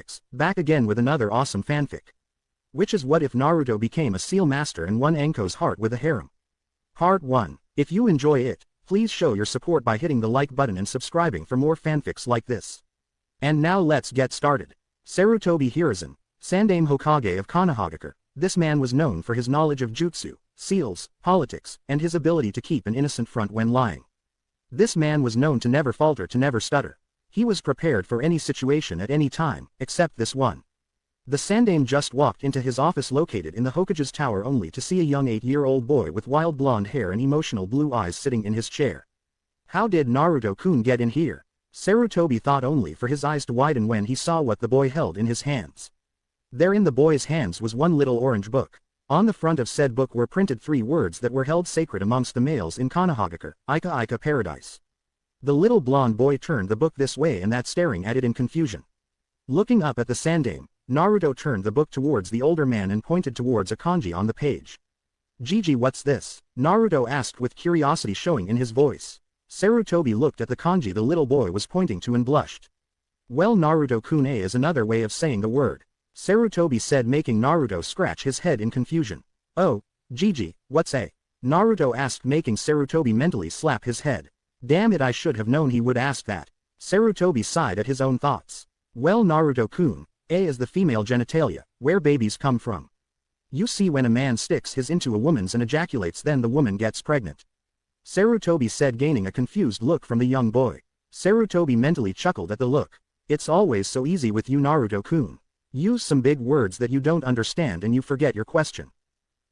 Fanfics, back again with another awesome fanfic. Which is what if Naruto became a seal master and won Anko's heart with a harem? Part 1. If you enjoy it, please show your support by hitting the like button and subscribing for more fanfics like this. And now let's get started. Sarutobi Hiruzen, Sandaime Hokage of Konohagakure. This man was known for his knowledge of jutsu, seals, politics, and his ability to keep an innocent front when lying. This man was known to never falter, to never stutter. He was prepared for any situation at any time, except this one. The Sandaime just walked into his office located in the Hokage's tower only to see a young 8-year-old boy with wild blonde hair and emotional blue eyes sitting in his chair. How did Naruto-kun get in here? Sarutobi thought, only for his eyes to widen when he saw what the boy held in his hands. There in the boy's hands was one little orange book. On the front of said book were printed 3 words that were held sacred amongst the males in Konohagakure: Ika Ika Paradise. The little blonde boy turned the book this way and that, staring at it in confusion. Looking up at the Sandaime, Naruto turned the book towards the older man and pointed towards a kanji on the page. "Gigi, what's this?" Naruto asked with curiosity showing in his voice. Sarutobi looked at the kanji the little boy was pointing to and blushed. "Well, Naruto-kun, is another way of saying the word," Sarutobi said, making Naruto scratch his head in confusion. "Oh, Gigi, what's a?" Naruto asked, making Sarutobi mentally slap his head. Damn it, I should have known he would ask that. Sarutobi sighed at his own thoughts. "Well, Naruto-kun, A is the female genitalia, where babies come from. You see, when a man sticks his into a woman's and ejaculates, then the woman gets pregnant," Sarutobi said, gaining a confused look from the young boy. Sarutobi mentally chuckled at the look. "It's always so easy with you, Naruto-kun. Use some big words that you don't understand and you forget your question,"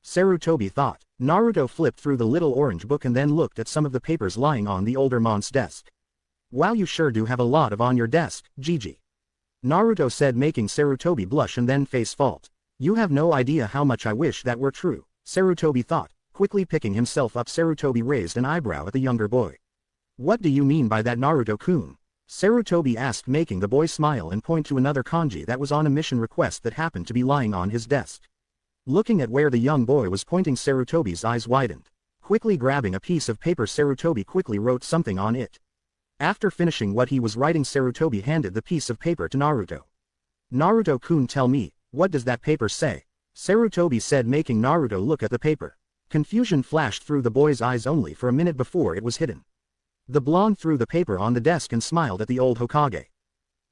Sarutobi thought. Naruto flipped through the little orange book and then looked at some of the papers lying on the older man's desk. "Wow, you sure do have a lot of on your desk, Gigi," Naruto said, making Sarutobi blush and then face fault. "You have no idea how much I wish that were true," Sarutobi thought. Quickly picking himself up, Sarutobi raised an eyebrow at the younger boy. "What do you mean by that, Naruto-kun?" Sarutobi asked, making the boy smile and point to another kanji that was on a mission request that happened to be lying on his desk. Looking at where the young boy was pointing, Sarutobi's eyes widened. Quickly grabbing a piece of paper, Sarutobi quickly wrote something on it. After finishing what he was writing, Sarutobi handed the piece of paper to Naruto. "Naruto-kun, tell me, what does that paper say?" Sarutobi said, making Naruto look at the paper. Confusion flashed through the boy's eyes only for a minute before it was hidden. The blonde threw the paper on the desk and smiled at the old Hokage.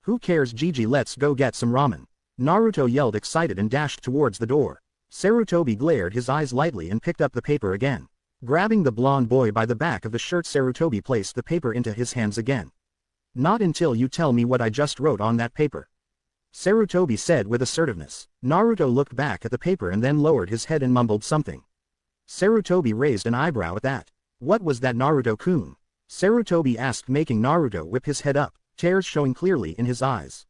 "Who cares, Gigi, let's go get some ramen," Naruto yelled, excited, and dashed towards the door. Sarutobi glared his eyes lightly and picked up the paper again. Grabbing the blonde boy by the back of the shirt, Sarutobi placed the paper into his hands again. "Not until you tell me what I just wrote on that paper," Sarutobi said with assertiveness. Naruto looked back at the paper and then lowered his head and mumbled something. Sarutobi raised an eyebrow at that. "What was that, Naruto-kun?" Sarutobi asked, making Naruto whip his head up, tears showing clearly in his eyes.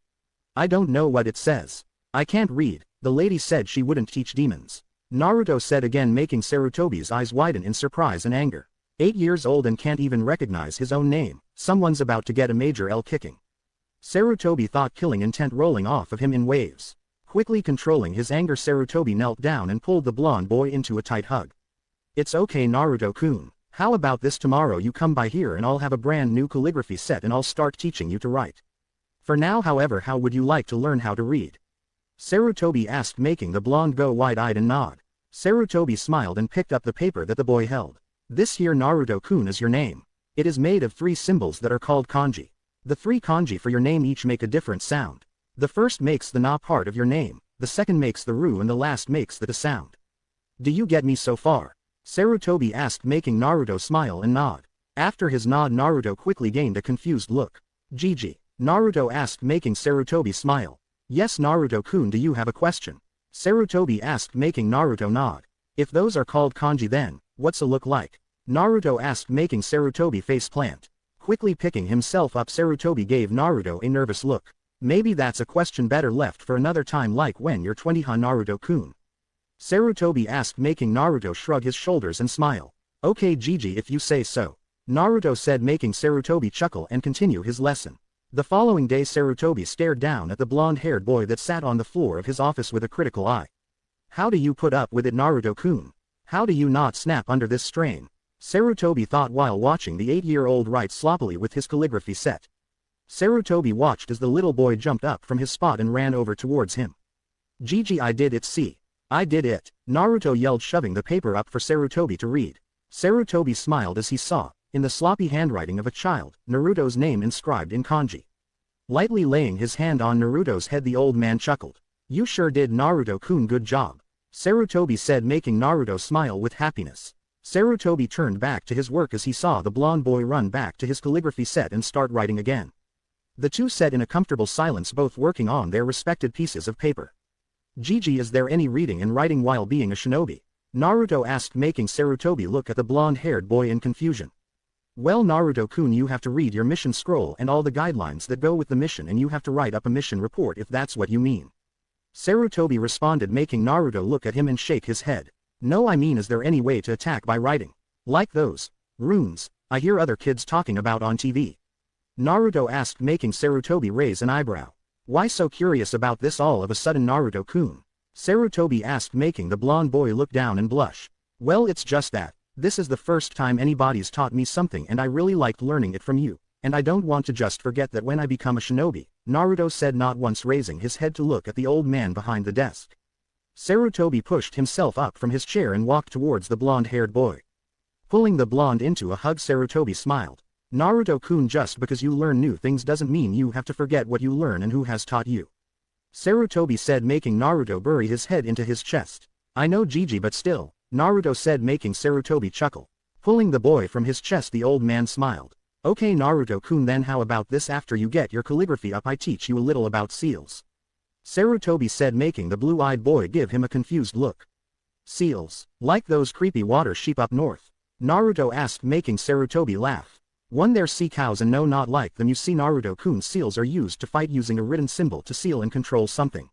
"I don't know what it says. I can't read. The lady said she wouldn't teach demons," Naruto said again, making Sarutobi's eyes widen in surprise and anger. 8 years old and can't even recognize his own name. Someone's about to get a major L kicking, Sarutobi thought, killing intent rolling off of him in waves. Quickly controlling his anger, Sarutobi knelt down and pulled the blonde boy into a tight hug. "It's okay, Naruto-kun. How about this, tomorrow you come by here and I'll have a brand new calligraphy set and I'll start teaching you to write. For now, however, how would you like to learn how to read?" Sarutobi asked, making the blonde go wide-eyed and nod. Sarutobi smiled and picked up the paper that the boy held. "This here, Naruto-kun, is your name. It is made of 3 symbols that are called kanji. The 3 kanji for your name each make a different sound. The first makes the na part of your name, the second makes the ru, and the last makes the ta sound. Do you get me so far?" Sarutobi asked, making Naruto smile and nod. After his nod, Naruto quickly gained a confused look. "Gigi?" Naruto asked, making Sarutobi smile. "Yes, Naruto-kun, do you have a question?" Sarutobi asked, making Naruto nod. "If those are called kanji, then what's a look like?" Naruto asked, making Sarutobi face plant. Quickly picking himself up, Sarutobi gave Naruto a nervous look. "Maybe that's a question better left for another time, like when you're 20, huh, Naruto-kun?" Sarutobi asked, making Naruto shrug his shoulders and smile. "Okay, Gigi, if you say so," Naruto said, making Sarutobi chuckle and continue his lesson. The following day, Sarutobi stared down at the blonde-haired boy that sat on the floor of his office with a critical eye. "How do you put up with it, Naruto-kun? How do you not snap under this strain?" Sarutobi thought while watching the 8-year-old write sloppily with his calligraphy set. Sarutobi watched as the little boy jumped up from his spot and ran over towards him. Gigi, I did it, see. I did it, Naruto yelled, shoving the paper up for Sarutobi to read. Sarutobi smiled as he saw, in the sloppy handwriting of a child, Naruto's name inscribed in kanji. Lightly laying his hand on Naruto's head, the old man chuckled. You sure did, Naruto-kun, good job. Sarutobi said, making Naruto smile with happiness. Sarutobi turned back to his work as he saw the blonde boy run back to his calligraphy set and start writing again. The two sat in a comfortable silence, both working on their respected pieces of paper. Gigi, is there any reading and writing while being a shinobi? Naruto asked, making Sarutobi look at the blonde-haired boy in confusion. Well, Naruto-kun, you have to read your mission scroll and all the guidelines that go with the mission, and you have to write up a mission report if that's what you mean. Sarutobi responded, making Naruto look at him and shake his head. No, I mean, is there any way to attack by writing? Like those runes I hear other kids talking about on TV? Naruto asked, making Sarutobi raise an eyebrow. Why so curious about this all of a sudden, Naruto-kun? Sarutobi asked, making the blonde boy look down and blush. Well, it's just that this is the first time anybody's taught me something, and I really liked learning it from you, and I don't want to just forget that when I become a shinobi, Naruto said, not once raising his head to look at the old man behind the desk. Sarutobi pushed himself up from his chair and walked towards the blonde-haired boy. Pulling the blonde into a hug, Sarutobi smiled. Naruto-kun, just because you learn new things doesn't mean you have to forget what you learn and who has taught you. Sarutobi said, making Naruto bury his head into his chest. I know, Gigi, but still, Naruto said, making Sarutobi chuckle. Pulling the boy from his chest, the old man smiled. Okay, Naruto-kun, then how about this? After you get your calligraphy up, I teach you a little about seals. Sarutobi said, making the blue-eyed boy give him a confused look. Seals? Like those creepy water sheep up north? Naruto asked, making Sarutobi laugh. One, they're sea cows, and no, not like them, you see, Naruto-kun, seals are used to fight using a written symbol to seal and control something.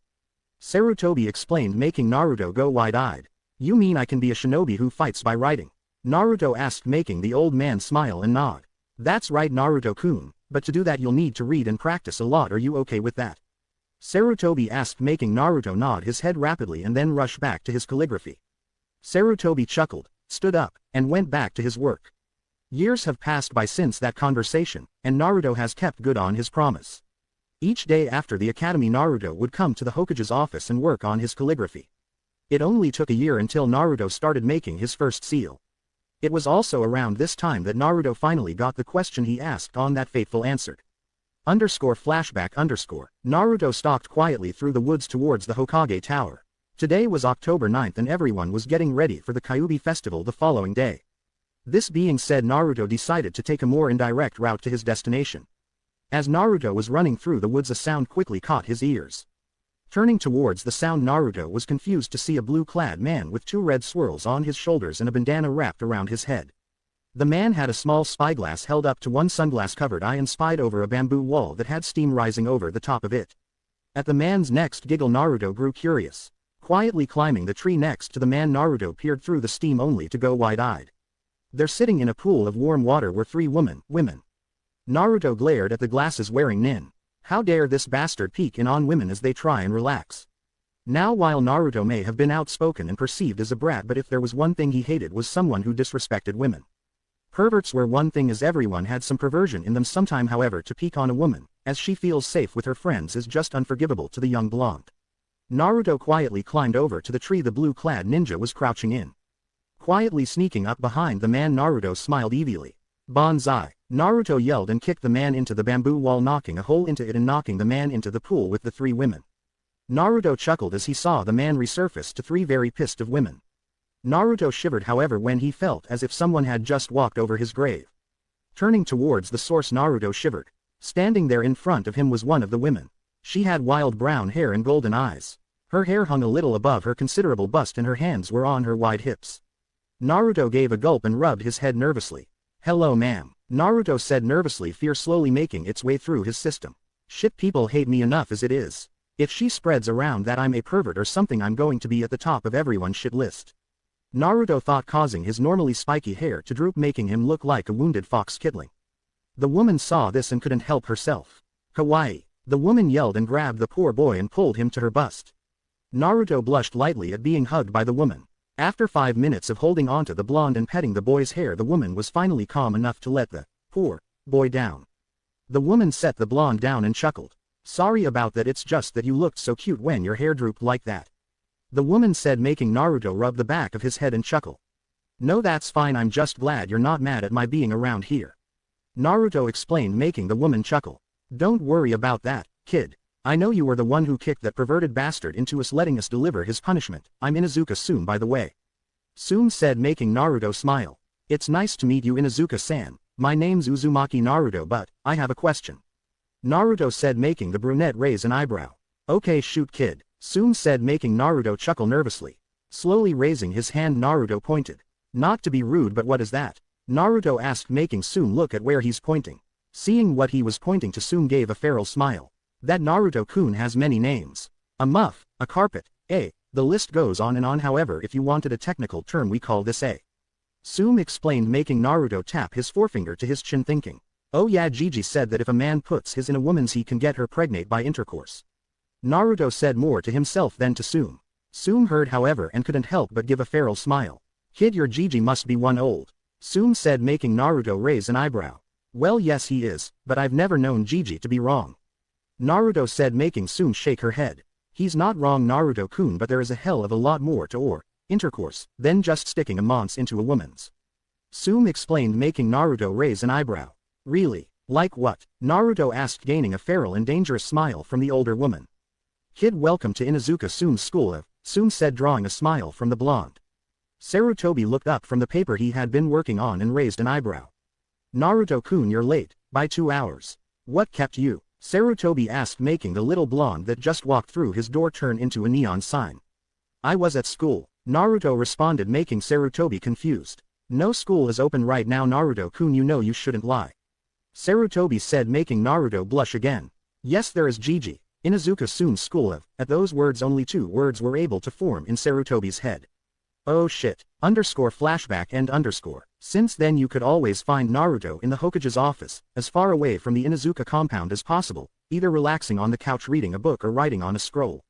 Sarutobi explained, making Naruto go wide-eyed. You mean I can be a shinobi who fights by writing? Naruto asked, making the old man smile and nod. That's right, Naruto-kun, but to do that you'll need to read and practice a lot. Are you okay with that? Sarutobi asked, making Naruto nod his head rapidly and then rush back to his calligraphy. Sarutobi chuckled, stood up, and went back to his work. Years have passed by since that conversation, and Naruto has kept good on his promise. Each day after the academy, Naruto would come to the Hokage's office and work on his calligraphy. It only took a year until Naruto started making his first seal. It was also around this time that Naruto finally got the question he asked on that fateful answered. _flashback_. Naruto stalked quietly through the woods towards the Hokage Tower. Today was October 9th and everyone was getting ready for the Kyuubi festival the following day. This being said, Naruto decided to take a more indirect route to his destination. As Naruto was running through the woods, a sound quickly caught his ears. Turning towards the sound, Naruto was confused to see a blue-clad man with 2 red swirls on his shoulders and a bandana wrapped around his head. The man had a small spyglass held up to one sunglass-covered eye and spied over a bamboo wall that had steam rising over the top of it. At the man's next giggle, Naruto grew curious. Quietly climbing the tree next to the man, Naruto peered through the steam only to go wide-eyed. There, sitting in a pool of warm water, were 3 women. Naruto glared at the glasses-wearing nin. How dare this bastard peek in on women as they try and relax. Now, while Naruto may have been outspoken and perceived as a brat, but if there was one thing he hated was someone who disrespected women. Perverts were one thing, as everyone had some perversion in them sometime. However, to peek on a woman, as she feels safe with her friends, is just unforgivable to the young blonde. Naruto quietly climbed over to the tree the blue-clad ninja was crouching in. Quietly sneaking up behind the man, Naruto smiled evilly. Banzai! Naruto yelled and kicked the man into the bamboo wall, knocking a hole into it and knocking the man into the pool with the 3 women. Naruto chuckled as he saw the man resurface to 3 very pissed of women. Naruto shivered, however, when he felt as if someone had just walked over his grave. Turning towards the source, Naruto shivered. Standing there in front of him was one of the women. She had wild brown hair and golden eyes. Her hair hung a little above her considerable bust and her hands were on her wide hips. Naruto gave a gulp and rubbed his head nervously. Hello, ma'am, Naruto said nervously, fear slowly making its way through his system. Shit, people hate me enough as it is. If she spreads around that I'm a pervert or something, I'm going to be at the top of everyone's shit list. Naruto thought, causing his normally spiky hair to droop, making him look like a wounded fox kittling. The woman saw this and couldn't help herself. Kawaii! The woman yelled and grabbed the poor boy and pulled him to her bust. Naruto blushed lightly at being hugged by the woman. After 5 minutes of holding onto the blonde and petting the boy's hair, the woman was finally calm enough to let the poor boy down. The woman set the blonde down and chuckled. Sorry about that, it's just that you looked so cute when your hair drooped like that. The woman said, making Naruto rub the back of his head and chuckle. No, that's fine, I'm just glad you're not mad at my being around here. Naruto explained, making the woman chuckle. Don't worry about that, kid. I know you were the one who kicked that perverted bastard into us, letting us deliver his punishment. I'm Inuzuka Sume, by the way. Sume said, making Naruto smile. It's nice to meet you, Inuzuka-san. My name's Uzumaki Naruto, but I have a question. Naruto said, making the brunette raise an eyebrow. Okay, shoot, kid. Sume said, making Naruto chuckle nervously. Slowly raising his hand, Naruto pointed. Not to be rude, but what is that? Naruto asked, making Sume look at where he's pointing. Seeing what he was pointing to, Sume gave a feral smile. That Naruto-kun has many names. A muff, a carpet, the list goes on and on. However, if you wanted a technical term, we call this a. Sume explained, making Naruto tap his forefinger to his chin, thinking. Oh yeah, Gigi said that if a man puts his in a woman's, he can get her pregnant by intercourse. Naruto said more to himself than to Sume. Sume heard, however, and couldn't help but give a feral smile. Kid, your Gigi must be one old. Sume said, making Naruto raise an eyebrow. Well, yes he is, but I've never known Gigi to be wrong. Naruto said, making Sume shake her head. He's not wrong, Naruto-kun, but there is a hell of a lot more to intercourse than just sticking a mons into a woman's. Sume explained, making Naruto raise an eyebrow. Really? Like what? Naruto asked, gaining a feral and dangerous smile from the older woman. Kid, welcome to Inuzuka Sume's school, Sume said, drawing a smile from the blonde. Sarutobi looked up from the paper he had been working on and raised an eyebrow. Naruto-kun, you're late, by 2 hours. What kept you? Sarutobi asked, making the little blonde that just walked through his door turn into a neon sign. I was at school, Naruto responded, making Sarutobi confused. No, school is open right now, Naruto-kun, you know you shouldn't lie. Sarutobi said, making Naruto blush again. Yes, there is Gigi, Inuzuka Sume's school. At those words, only 2 words were able to form in Sarutobi's head. Oh shit, _flashback and _. Since then you could always find Naruto in the Hokage's office, as far away from the Inuzuka compound as possible, either relaxing on the couch reading a book or writing on a scroll.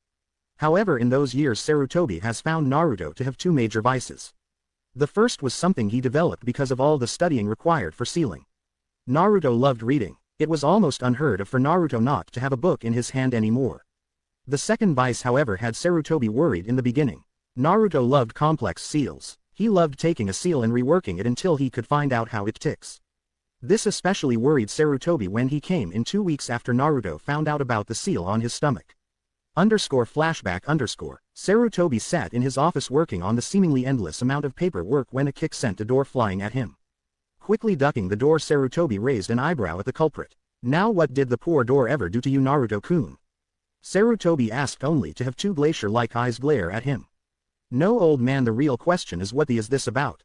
However, in those years Sarutobi has found Naruto to have 2 major vices. The first was something he developed because of all the studying required for sealing. Naruto loved reading. It was almost unheard of for Naruto not to have a book in his hand anymore. The second vice, however, had Sarutobi worried in the beginning. Naruto loved complex seals. He loved taking a seal and reworking it until he could find out how it ticks. This especially worried Sarutobi when he came in 2 weeks after Naruto found out about the seal on his stomach. _flashback _ Sarutobi sat in his office working on the seemingly endless amount of paperwork when a kick sent a door flying at him. Quickly ducking the door, Sarutobi raised an eyebrow at the culprit. Now what did the poor door ever do to you, Naruto-kun? Sarutobi asked, only to have 2 glacier-like eyes glare at him. No, old man, the real question is what is this about?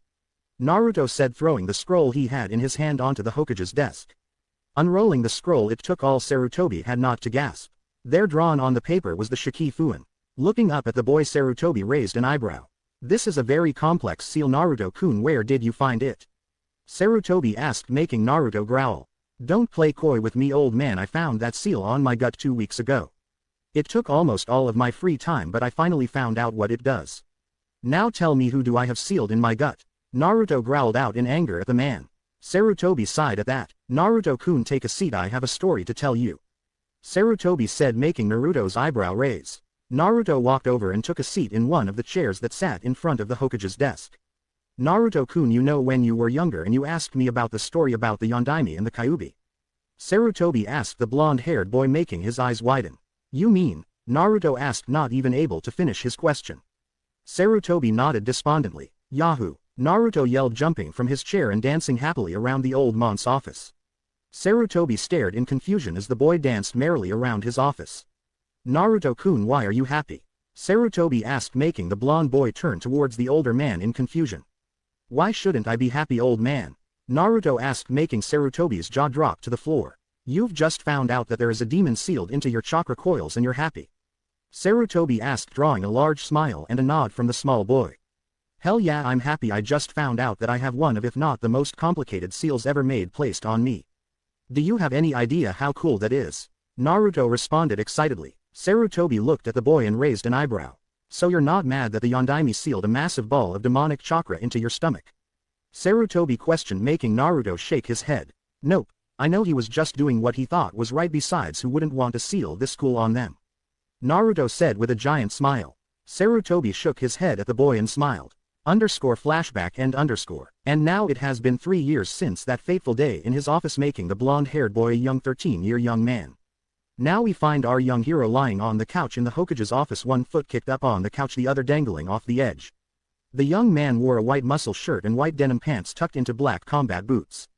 Naruto said, throwing the scroll he had in his hand onto the Hokage's desk. Unrolling the scroll, it took all Sarutobi had not to gasp. There, drawn on the paper, was the Shikifuin. Looking up at the boy, Sarutobi raised an eyebrow. This is a very complex seal, Naruto-kun, where did you find it? Sarutobi asked, making Naruto growl. Don't play coy with me, old man, I found that seal on my gut 2 weeks ago. It took almost all of my free time, but I finally found out what it does. Now tell me, who do I have sealed in my gut? Naruto growled out in anger at the man. Sarutobi sighed at that. Naruto-kun, take a seat, I have a story to tell you. Sarutobi said, making Naruto's eyebrow raise. Naruto walked over and took a seat in one of the chairs that sat in front of the Hokage's desk. Naruto-kun, you know, when you were younger and you asked me about the story about the Yondaime and the Kyuubi? Sarutobi asked the blonde-haired boy, making his eyes widen. You mean? Naruto asked, not even able to finish his question. Sarutobi nodded despondently. Yahoo! Naruto yelled, jumping from his chair and dancing happily around the old monk's office. Sarutobi stared in confusion as the boy danced merrily around his office. Naruto-kun, why are you happy? Sarutobi asked, making the blonde boy turn towards the older man in confusion. Why shouldn't I be happy, old man? Naruto asked, making Sarutobi's jaw drop to the floor. You've just found out that there is a demon sealed into your chakra coils and you're happy? Sarutobi asked, drawing a large smile and a nod from the small boy. Hell yeah, I'm happy. I just found out that I have one of, if not the most complicated seals ever made placed on me. Do you have any idea how cool that is? Naruto responded excitedly. Sarutobi looked at the boy and raised an eyebrow. So you're not mad that the Yondaime sealed a massive ball of demonic chakra into your stomach? Sarutobi questioned, making Naruto shake his head. Nope. I know he was just doing what he thought was right, besides who wouldn't want to seal this school on them? Naruto said with a giant smile. Sarutobi shook his head at the boy and smiled. Flashback and now it has been 3 years since that fateful day in his office, making the blonde-haired boy a young 13-year young man. Now we find our young hero lying on the couch in the Hokage's office, one foot kicked up on the couch, the other dangling off the edge. The young man wore a white muscle shirt and white denim pants tucked into black combat boots.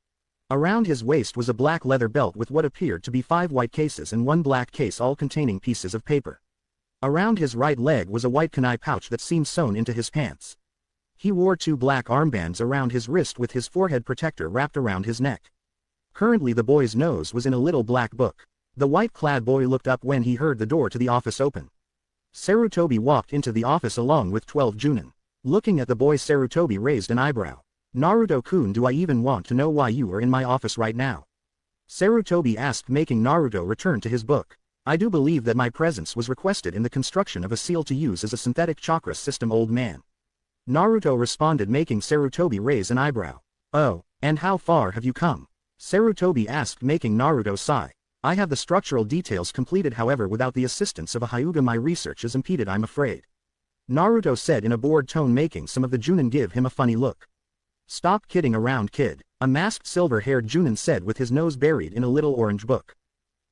Around his waist was a black leather belt with what appeared to be 5 white cases and 1 black case, all containing pieces of paper. Around his right leg was a white kunai pouch that seemed sewn into his pants. He wore 2 black armbands around his wrist with his forehead protector wrapped around his neck. Currently the boy's nose was in a little black book. The white-clad boy looked up when he heard the door to the office open. Sarutobi walked into the office along with 12 Junin. Looking at the boy, Sarutobi raised an eyebrow. Naruto-kun, do I even want to know why you are in my office right now? Sarutobi asked, making Naruto return to his book. I do believe that my presence was requested in the construction of a seal to use as a synthetic chakra system, old man. Naruto responded, making Sarutobi raise an eyebrow. Oh, and how far have you come? Sarutobi asked, making Naruto sigh. I have the structural details completed, however without the assistance of a Hyuga my research is impeded, I'm afraid. Naruto said in a bored tone, making some of the Junin give him a funny look. Stop kidding around, kid, a masked silver-haired Junin said with his nose buried in a little orange book.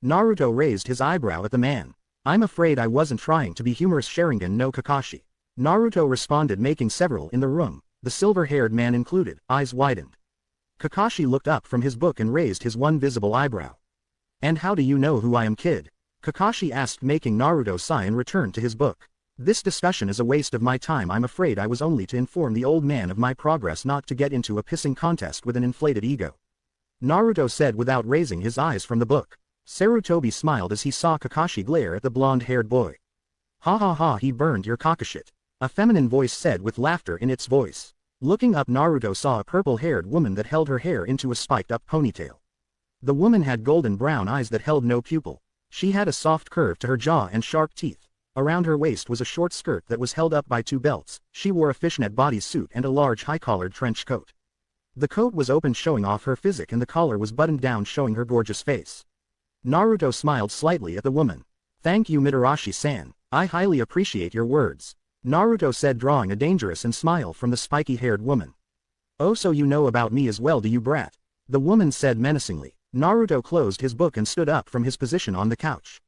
Naruto raised his eyebrow at the man. I'm afraid I wasn't trying to be humorous, Sharingan no Kakashi. Naruto responded, making several in the room, the silver-haired man included, eyes widened. Kakashi looked up from his book and raised his one visible eyebrow. And how do you know who I am, kid? Kakashi asked, making Naruto sigh and return to his book. This discussion is a waste of my time. I'm afraid I was only to inform the old man of my progress, not to get into a pissing contest with an inflated ego. Naruto said without raising his eyes from the book. Sarutobi smiled as he saw Kakashi glare at the blonde-haired boy. Ha ha ha, he burned your kakashit. A feminine voice said with laughter in its voice. Looking up, Naruto saw a purple-haired woman that held her hair into a spiked-up ponytail. The woman had golden brown eyes that held no pupil. She had a soft curve to her jaw and sharp teeth. Around her waist was a short skirt that was held up by 2 belts. She wore a fishnet bodysuit and a large high-collared trench coat. The coat was open, showing off her physique, and the collar was buttoned down, showing her gorgeous face. Naruto smiled slightly at the woman. Thank you, Mitarashi-san. I highly appreciate your words. Naruto said, drawing a dangerous and smile from the spiky-haired woman. Oh, so you know about me as well, do you, brat? The woman said menacingly. Naruto closed his book and stood up from his position on the couch.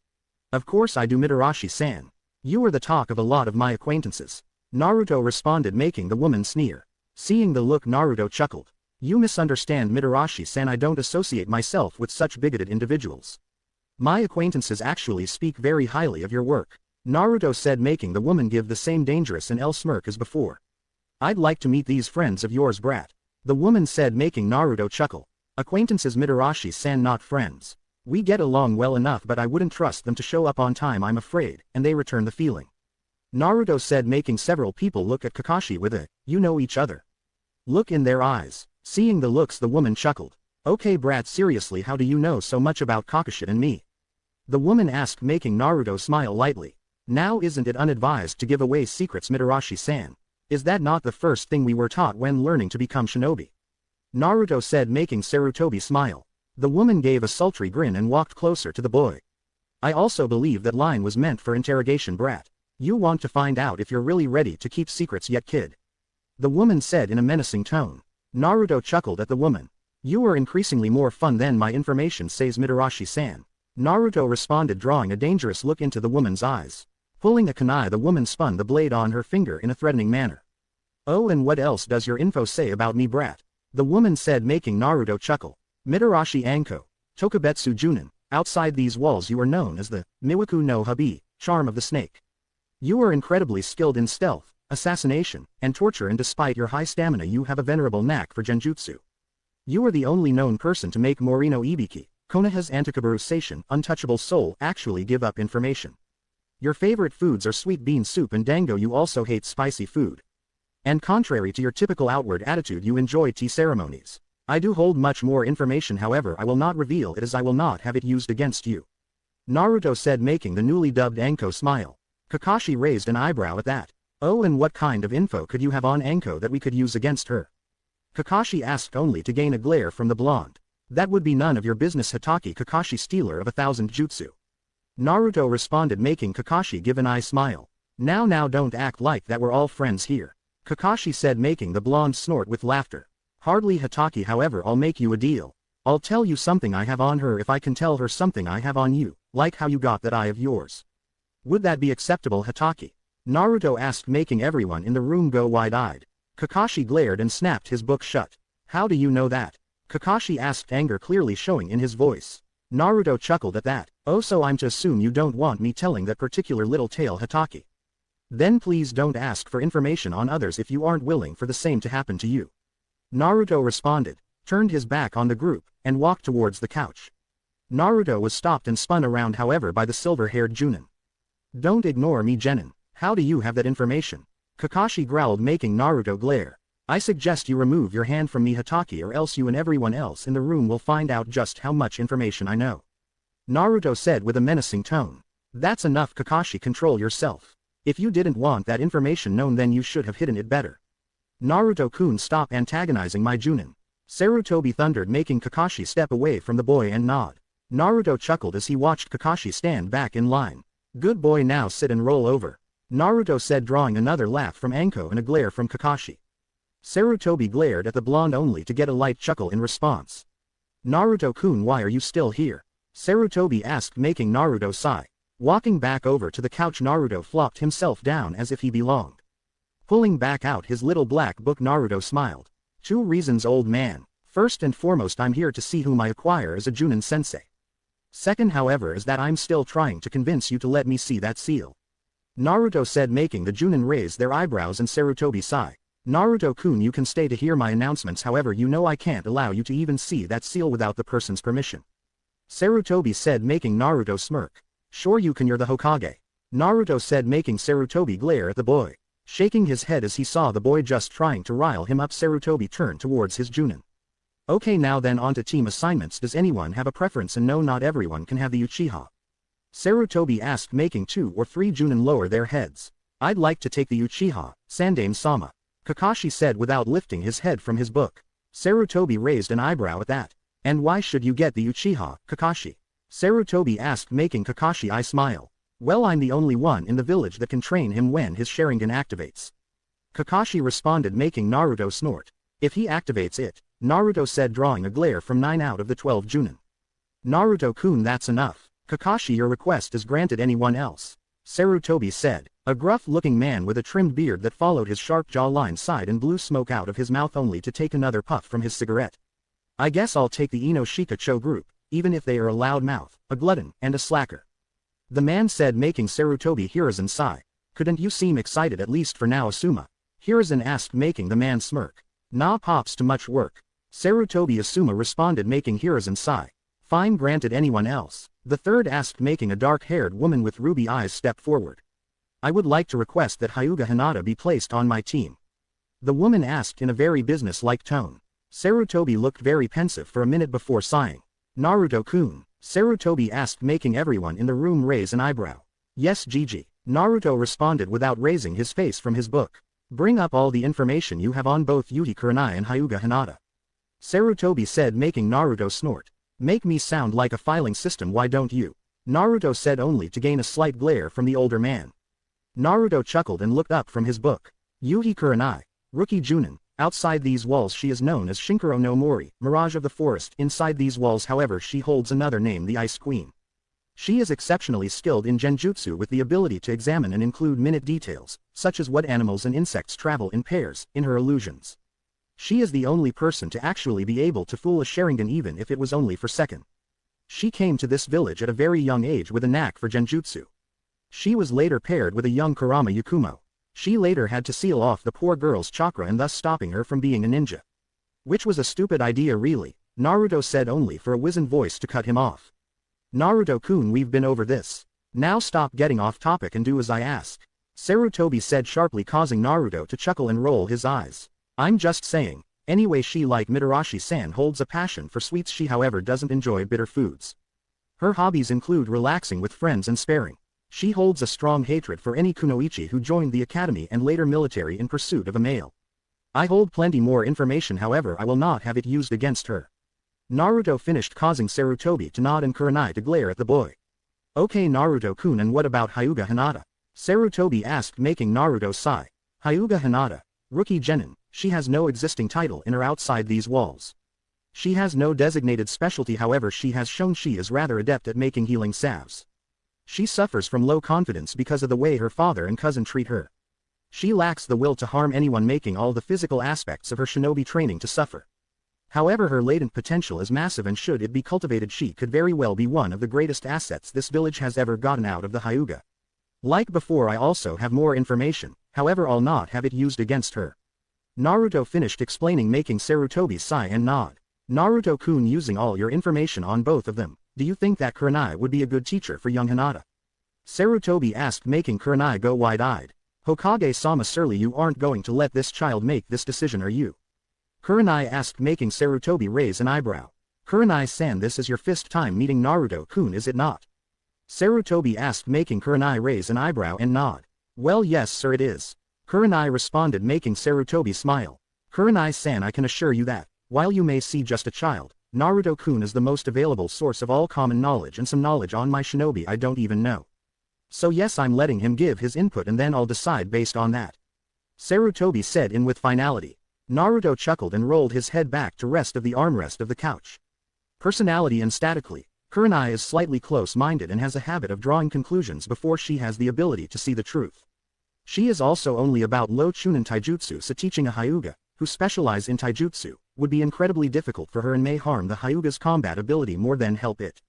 Of course I do, Mitarashi-san. You are the talk of a lot of my acquaintances. Naruto responded, making the woman sneer. Seeing the look, Naruto chuckled. You misunderstand, Mitarashi-san. I don't associate myself with such bigoted individuals. My acquaintances actually speak very highly of your work. Naruto said, making the woman give the same dangerous and smirk as before. I'd like to meet these friends of yours, brat. The woman said, making Naruto chuckle. Acquaintances, Mitarashi-san, not friends. We get along well enough, but I wouldn't trust them to show up on time, I'm afraid, and they return the feeling. Naruto said, making several people look at Kakashi with a, you know each other look in their eyes. Seeing the looks, the woman chuckled. Okay, brat, seriously, how do you know so much about Kakashi and me? The woman asked, making Naruto smile lightly. Now isn't it unadvised to give away secrets, Mitarashi-san? Is that not the first thing we were taught when learning to become shinobi? Naruto said, making Sarutobi smile. The woman gave a sultry grin and walked closer to the boy. I also believe that line was meant for interrogation, brat. You want to find out if you're really ready to keep secrets yet, kid? The woman said in a menacing tone. Naruto chuckled at the woman. You are increasingly more fun than my information, says Mitarashi-san. Naruto responded, drawing a dangerous look into the woman's eyes. Pulling a kunai, the woman spun the blade on her finger in a threatening manner. Oh, and what else does your info say about me, brat? The woman said, making Naruto chuckle. Mitarashi Anko, Tokubetsu Junin, outside these walls you are known as the Miwaku no Habi, charm of the snake. You are incredibly skilled in stealth, assassination, and torture, and despite your high stamina you have a venerable knack for genjutsu. You are the only known person to make Morino Ibiki, Konoha's Antikabaru Seishin, untouchable soul, actually give up information. Your favorite foods are sweet bean soup and dango. You also hate spicy food. And contrary to your typical outward attitude, you enjoy tea ceremonies. I do hold much more information, however I will not reveal it as I will not have it used against you. Naruto said, making the newly dubbed Anko smile. Kakashi raised an eyebrow at that. Oh, and what kind of info could you have on Anko that we could use against her? Kakashi asked, only to gain a glare from the blonde. That would be none of your business, Hatake Kakashi, stealer of 1,000 jutsu. Naruto responded, making Kakashi give an eye smile. Now don't act like that, we're all friends here. Kakashi said, making the blonde snort with laughter. Hardly, Hatake, however, I'll make you a deal. I'll tell you something I have on her if I can tell her something I have on you, like how you got that eye of yours. Would that be acceptable, Hatake? Naruto asked, making everyone in the room go wide-eyed. Kakashi glared and snapped his book shut. How do you know that? Kakashi asked, anger clearly showing in his voice. Naruto chuckled at that. Oh, so I'm to assume you don't want me telling that particular little tale, Hatake? Then please don't ask for information on others if you aren't willing for the same to happen to you. Naruto responded, turned his back on the group, and walked towards the couch. Naruto was stopped and spun around, however, by the silver-haired Junin. Don't ignore me, Genin. How do you have that information? Kakashi growled, making Naruto glare. I suggest you remove your hand from me, Hatake, or else you and everyone else in the room will find out just how much information I know. Naruto said with a menacing tone. That's enough, Kakashi, control yourself. If you didn't want that information known, then you should have hidden it better. Naruto-kun, stop antagonizing my Junin. Sarutobi thundered, making Kakashi step away from the boy and nod. Naruto chuckled as he watched Kakashi stand back in line. Good boy, now sit and roll over. Naruto said, drawing another laugh from Anko and a glare from Kakashi. Sarutobi glared at the blonde only to get a light chuckle in response. Naruto-kun, why are you still here? Sarutobi asked, making Naruto sigh. Walking back over to the couch, Naruto flopped himself down as if he belonged. Pulling back out his little black book, Naruto smiled. 2 reasons, old man. First and foremost, I'm here to see whom I acquire as a Junin sensei. Second, however, is that I'm still trying to convince you to let me see that seal. Naruto said, making the Junin raise their eyebrows and Sarutobi sigh. Naruto-kun, you can stay to hear my announcements, however you know I can't allow you to even see that seal without the person's permission. Sarutobi said, making Naruto smirk. Sure you can, you're the Hokage. Naruto said, making Sarutobi glare at the boy. Shaking his head as he saw the boy just trying to rile him up, Sarutobi turned towards his Junin. Okay, now then, on to team assignments. Does anyone have a preference? And no, not everyone can have the Uchiha. Sarutobi asked, making 2 or 3 Junin lower their heads. I'd like to take the Uchiha, Sandaime-sama. Kakashi said without lifting his head from his book. Sarutobi raised an eyebrow at that. And why should you get the Uchiha, Kakashi? Sarutobi asked, making Kakashi eye smile. Well, I'm the only one in the village that can train him when his Sharingan activates. Kakashi responded, making Naruto snort. If he activates it, Naruto said, drawing a glare from 9 out of the 12 Junin. Naruto-kun, that's enough. Kakashi, your request is granted. Anyone else? Sarutobi said. A gruff-looking man with a trimmed beard that followed his sharp jawline sighed and blew smoke out of his mouth only to take another puff from his cigarette. I guess I'll take the Ino-Shika-Cho group, even if they are a loudmouth, a glutton, and a slacker. The man said, making Sarutobi Hiruzen sigh. Couldn't you seem excited at least for now, Asuma? Hiruzen asked, making the man smirk. Nah, pops, too much work. Sarutobi Asuma responded, making Hiruzen sigh. Fine, granted. Anyone else? The third asked, making a dark-haired woman with ruby eyes step forward. I would like to request that Hyuga Hinata be placed on my team. The woman asked in a very business-like tone. Sarutobi looked very pensive for a minute before sighing. Naruto-kun, Sarutobi asked, making everyone in the room raise an eyebrow. Yes, Gigi. Naruto responded without raising his face from his book. Bring up all the information you have on both Yuhi Kurenai and Hyuga Hinata. Sarutobi said, making Naruto snort. Make me sound like a filing system, why don't you? Naruto said, only to gain a slight glare from the older man. Naruto chuckled and looked up from his book. Yuhi Kurenai, rookie Junin. Outside these walls she is known as Shinkuro no Mori, Mirage of the Forest. Inside these walls, however, she holds another name, the Ice Queen. She is exceptionally skilled in genjutsu with the ability to examine and include minute details, such as what animals and insects travel in pairs, in her illusions. She is the only person to actually be able to fool a Sharingan, even if it was only for a second. She came to this village at a very young age with a knack for genjutsu. She was later paired with a young Kurama Yakumo. She later had to seal off the poor girl's chakra and thus stopping her from being a ninja. Which was a stupid idea really, Naruto said, only for a wizened voice to cut him off. Naruto-kun, we've been over this. Now stop getting off topic and do as I ask. Sarutobi said sharply, causing Naruto to chuckle and roll his eyes. I'm just saying. Anyway, she, like Mitarashi-san, holds a passion for sweets. She, however, doesn't enjoy bitter foods. Her hobbies include relaxing with friends and sparring. She holds a strong hatred for any kunoichi who joined the academy and later military in pursuit of a male. I hold plenty more information, however I will not have it used against her. Naruto finished, causing Sarutobi to nod and Kurenai to glare at the boy. Okay Naruto-kun, and what about Hyuga Hinata? Sarutobi asked, making Naruto sigh. Hyuga Hinata, rookie genin, she has no existing title in her outside these walls. She has no designated specialty, however she has shown she is rather adept at making healing salves. She suffers from low confidence because of the way her father and cousin treat her. She lacks the will to harm anyone, making all the physical aspects of her shinobi training to suffer. However, her latent potential is massive, and should it be cultivated she could very well be one of the greatest assets this village has ever gotten out of the Hyuga. Like before, I also have more information, however I'll not have it used against her. Naruto finished explaining, making Sarutobi sigh and nod. Naruto-kun, using all your information on both of them, do you think that Kurenai would be a good teacher for young Hinata? Sarutobi asked, making Kurenai go wide-eyed. Hokage-sama, surely you aren't going to let this child make this decision, are you? Kurenai asked, making Sarutobi raise an eyebrow. Kurenai-san, this is your first time meeting Naruto-kun, is it not? Sarutobi asked, making Kurenai raise an eyebrow and nod. Well, yes sir, it is. Kurenai responded, making Sarutobi smile. Kurenai-san, I can assure you that, while you may see just a child, Naruto-kun is the most available source of all common knowledge and some knowledge on my shinobi I don't even know. So yes, I'm letting him give his input and then I'll decide based on that. Sarutobi said in with finality. Naruto chuckled and rolled his head back to rest of the armrest of the couch. Personality and statically, Kurenai is slightly close-minded and has a habit of drawing conclusions before she has the ability to see the truth. She is also only about low chunin taijutsu, so teaching a Hyuga, who specialize in taijutsu, would be incredibly difficult for her and may harm the Hyuga's combat ability more than help it.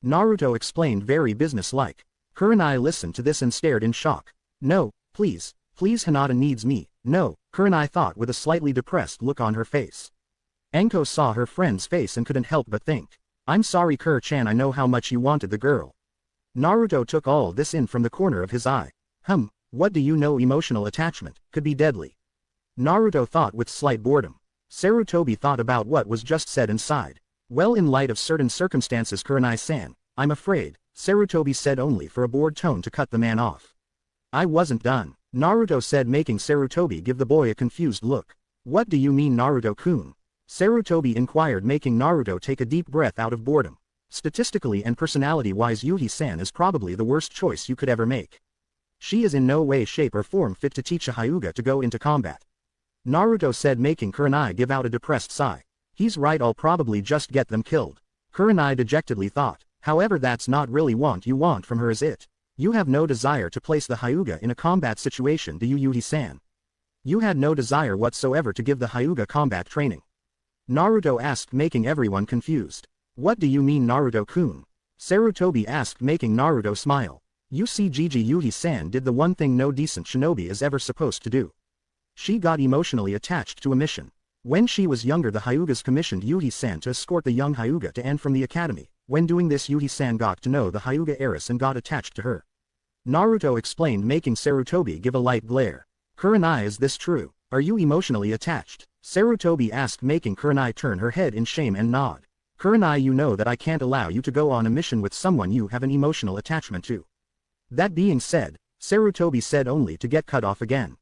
Naruto explained, very business-like. Kurenai listened to this and stared in shock. No, please Hinata needs me, no, Kurenai thought with a slightly depressed look on her face. Anko saw her friend's face and couldn't help but think. I'm sorry Kur-chan, I know how much you wanted the girl. Naruto took all this in from the corner of his eye. What do you know, emotional attachment could be deadly. Naruto thought with slight boredom. Sarutobi thought about what was just said and sighed. Well, in light of certain circumstances Kurenai-san, I'm afraid, Sarutobi said, only for a bored tone to cut the man off. I wasn't done, Naruto said, making Sarutobi give the boy a confused look. What do you mean Naruto-kun? Sarutobi inquired, making Naruto take a deep breath out of boredom. Statistically and personality-wise, Yuhi-san is probably the worst choice you could ever make. She is in no way, shape or form fit to teach a Hyuga to go into combat. Naruto said, making Kurenai give out a depressed sigh. He's right, I'll probably just get them killed. Kurenai dejectedly thought. However, that's not really what you want from her, is it? You have no desire to place the Hyuga in a combat situation, do you, Yuhi-san? You had no desire whatsoever to give the Hyuga combat training. Naruto asked, making everyone confused. What do you mean Naruto-kun? Sarutobi asked, making Naruto smile. You see, Gigi, Yuhi-san did the one thing no decent shinobi is ever supposed to do. She got emotionally attached to a mission. When she was younger, the Hyugas commissioned Yuhi-san to escort the young Hyuga to and from the academy. When doing this, Yuhi-san got to know the Hyuga heiress and got attached to her. Naruto explained, making Sarutobi give a light glare. Kurenai, is this true? Are you emotionally attached? Sarutobi asked, making Kurenai turn her head in shame and nod. Kurenai, you know that I can't allow you to go on a mission with someone you have an emotional attachment to. That being said, Sarutobi said, only to get cut off again.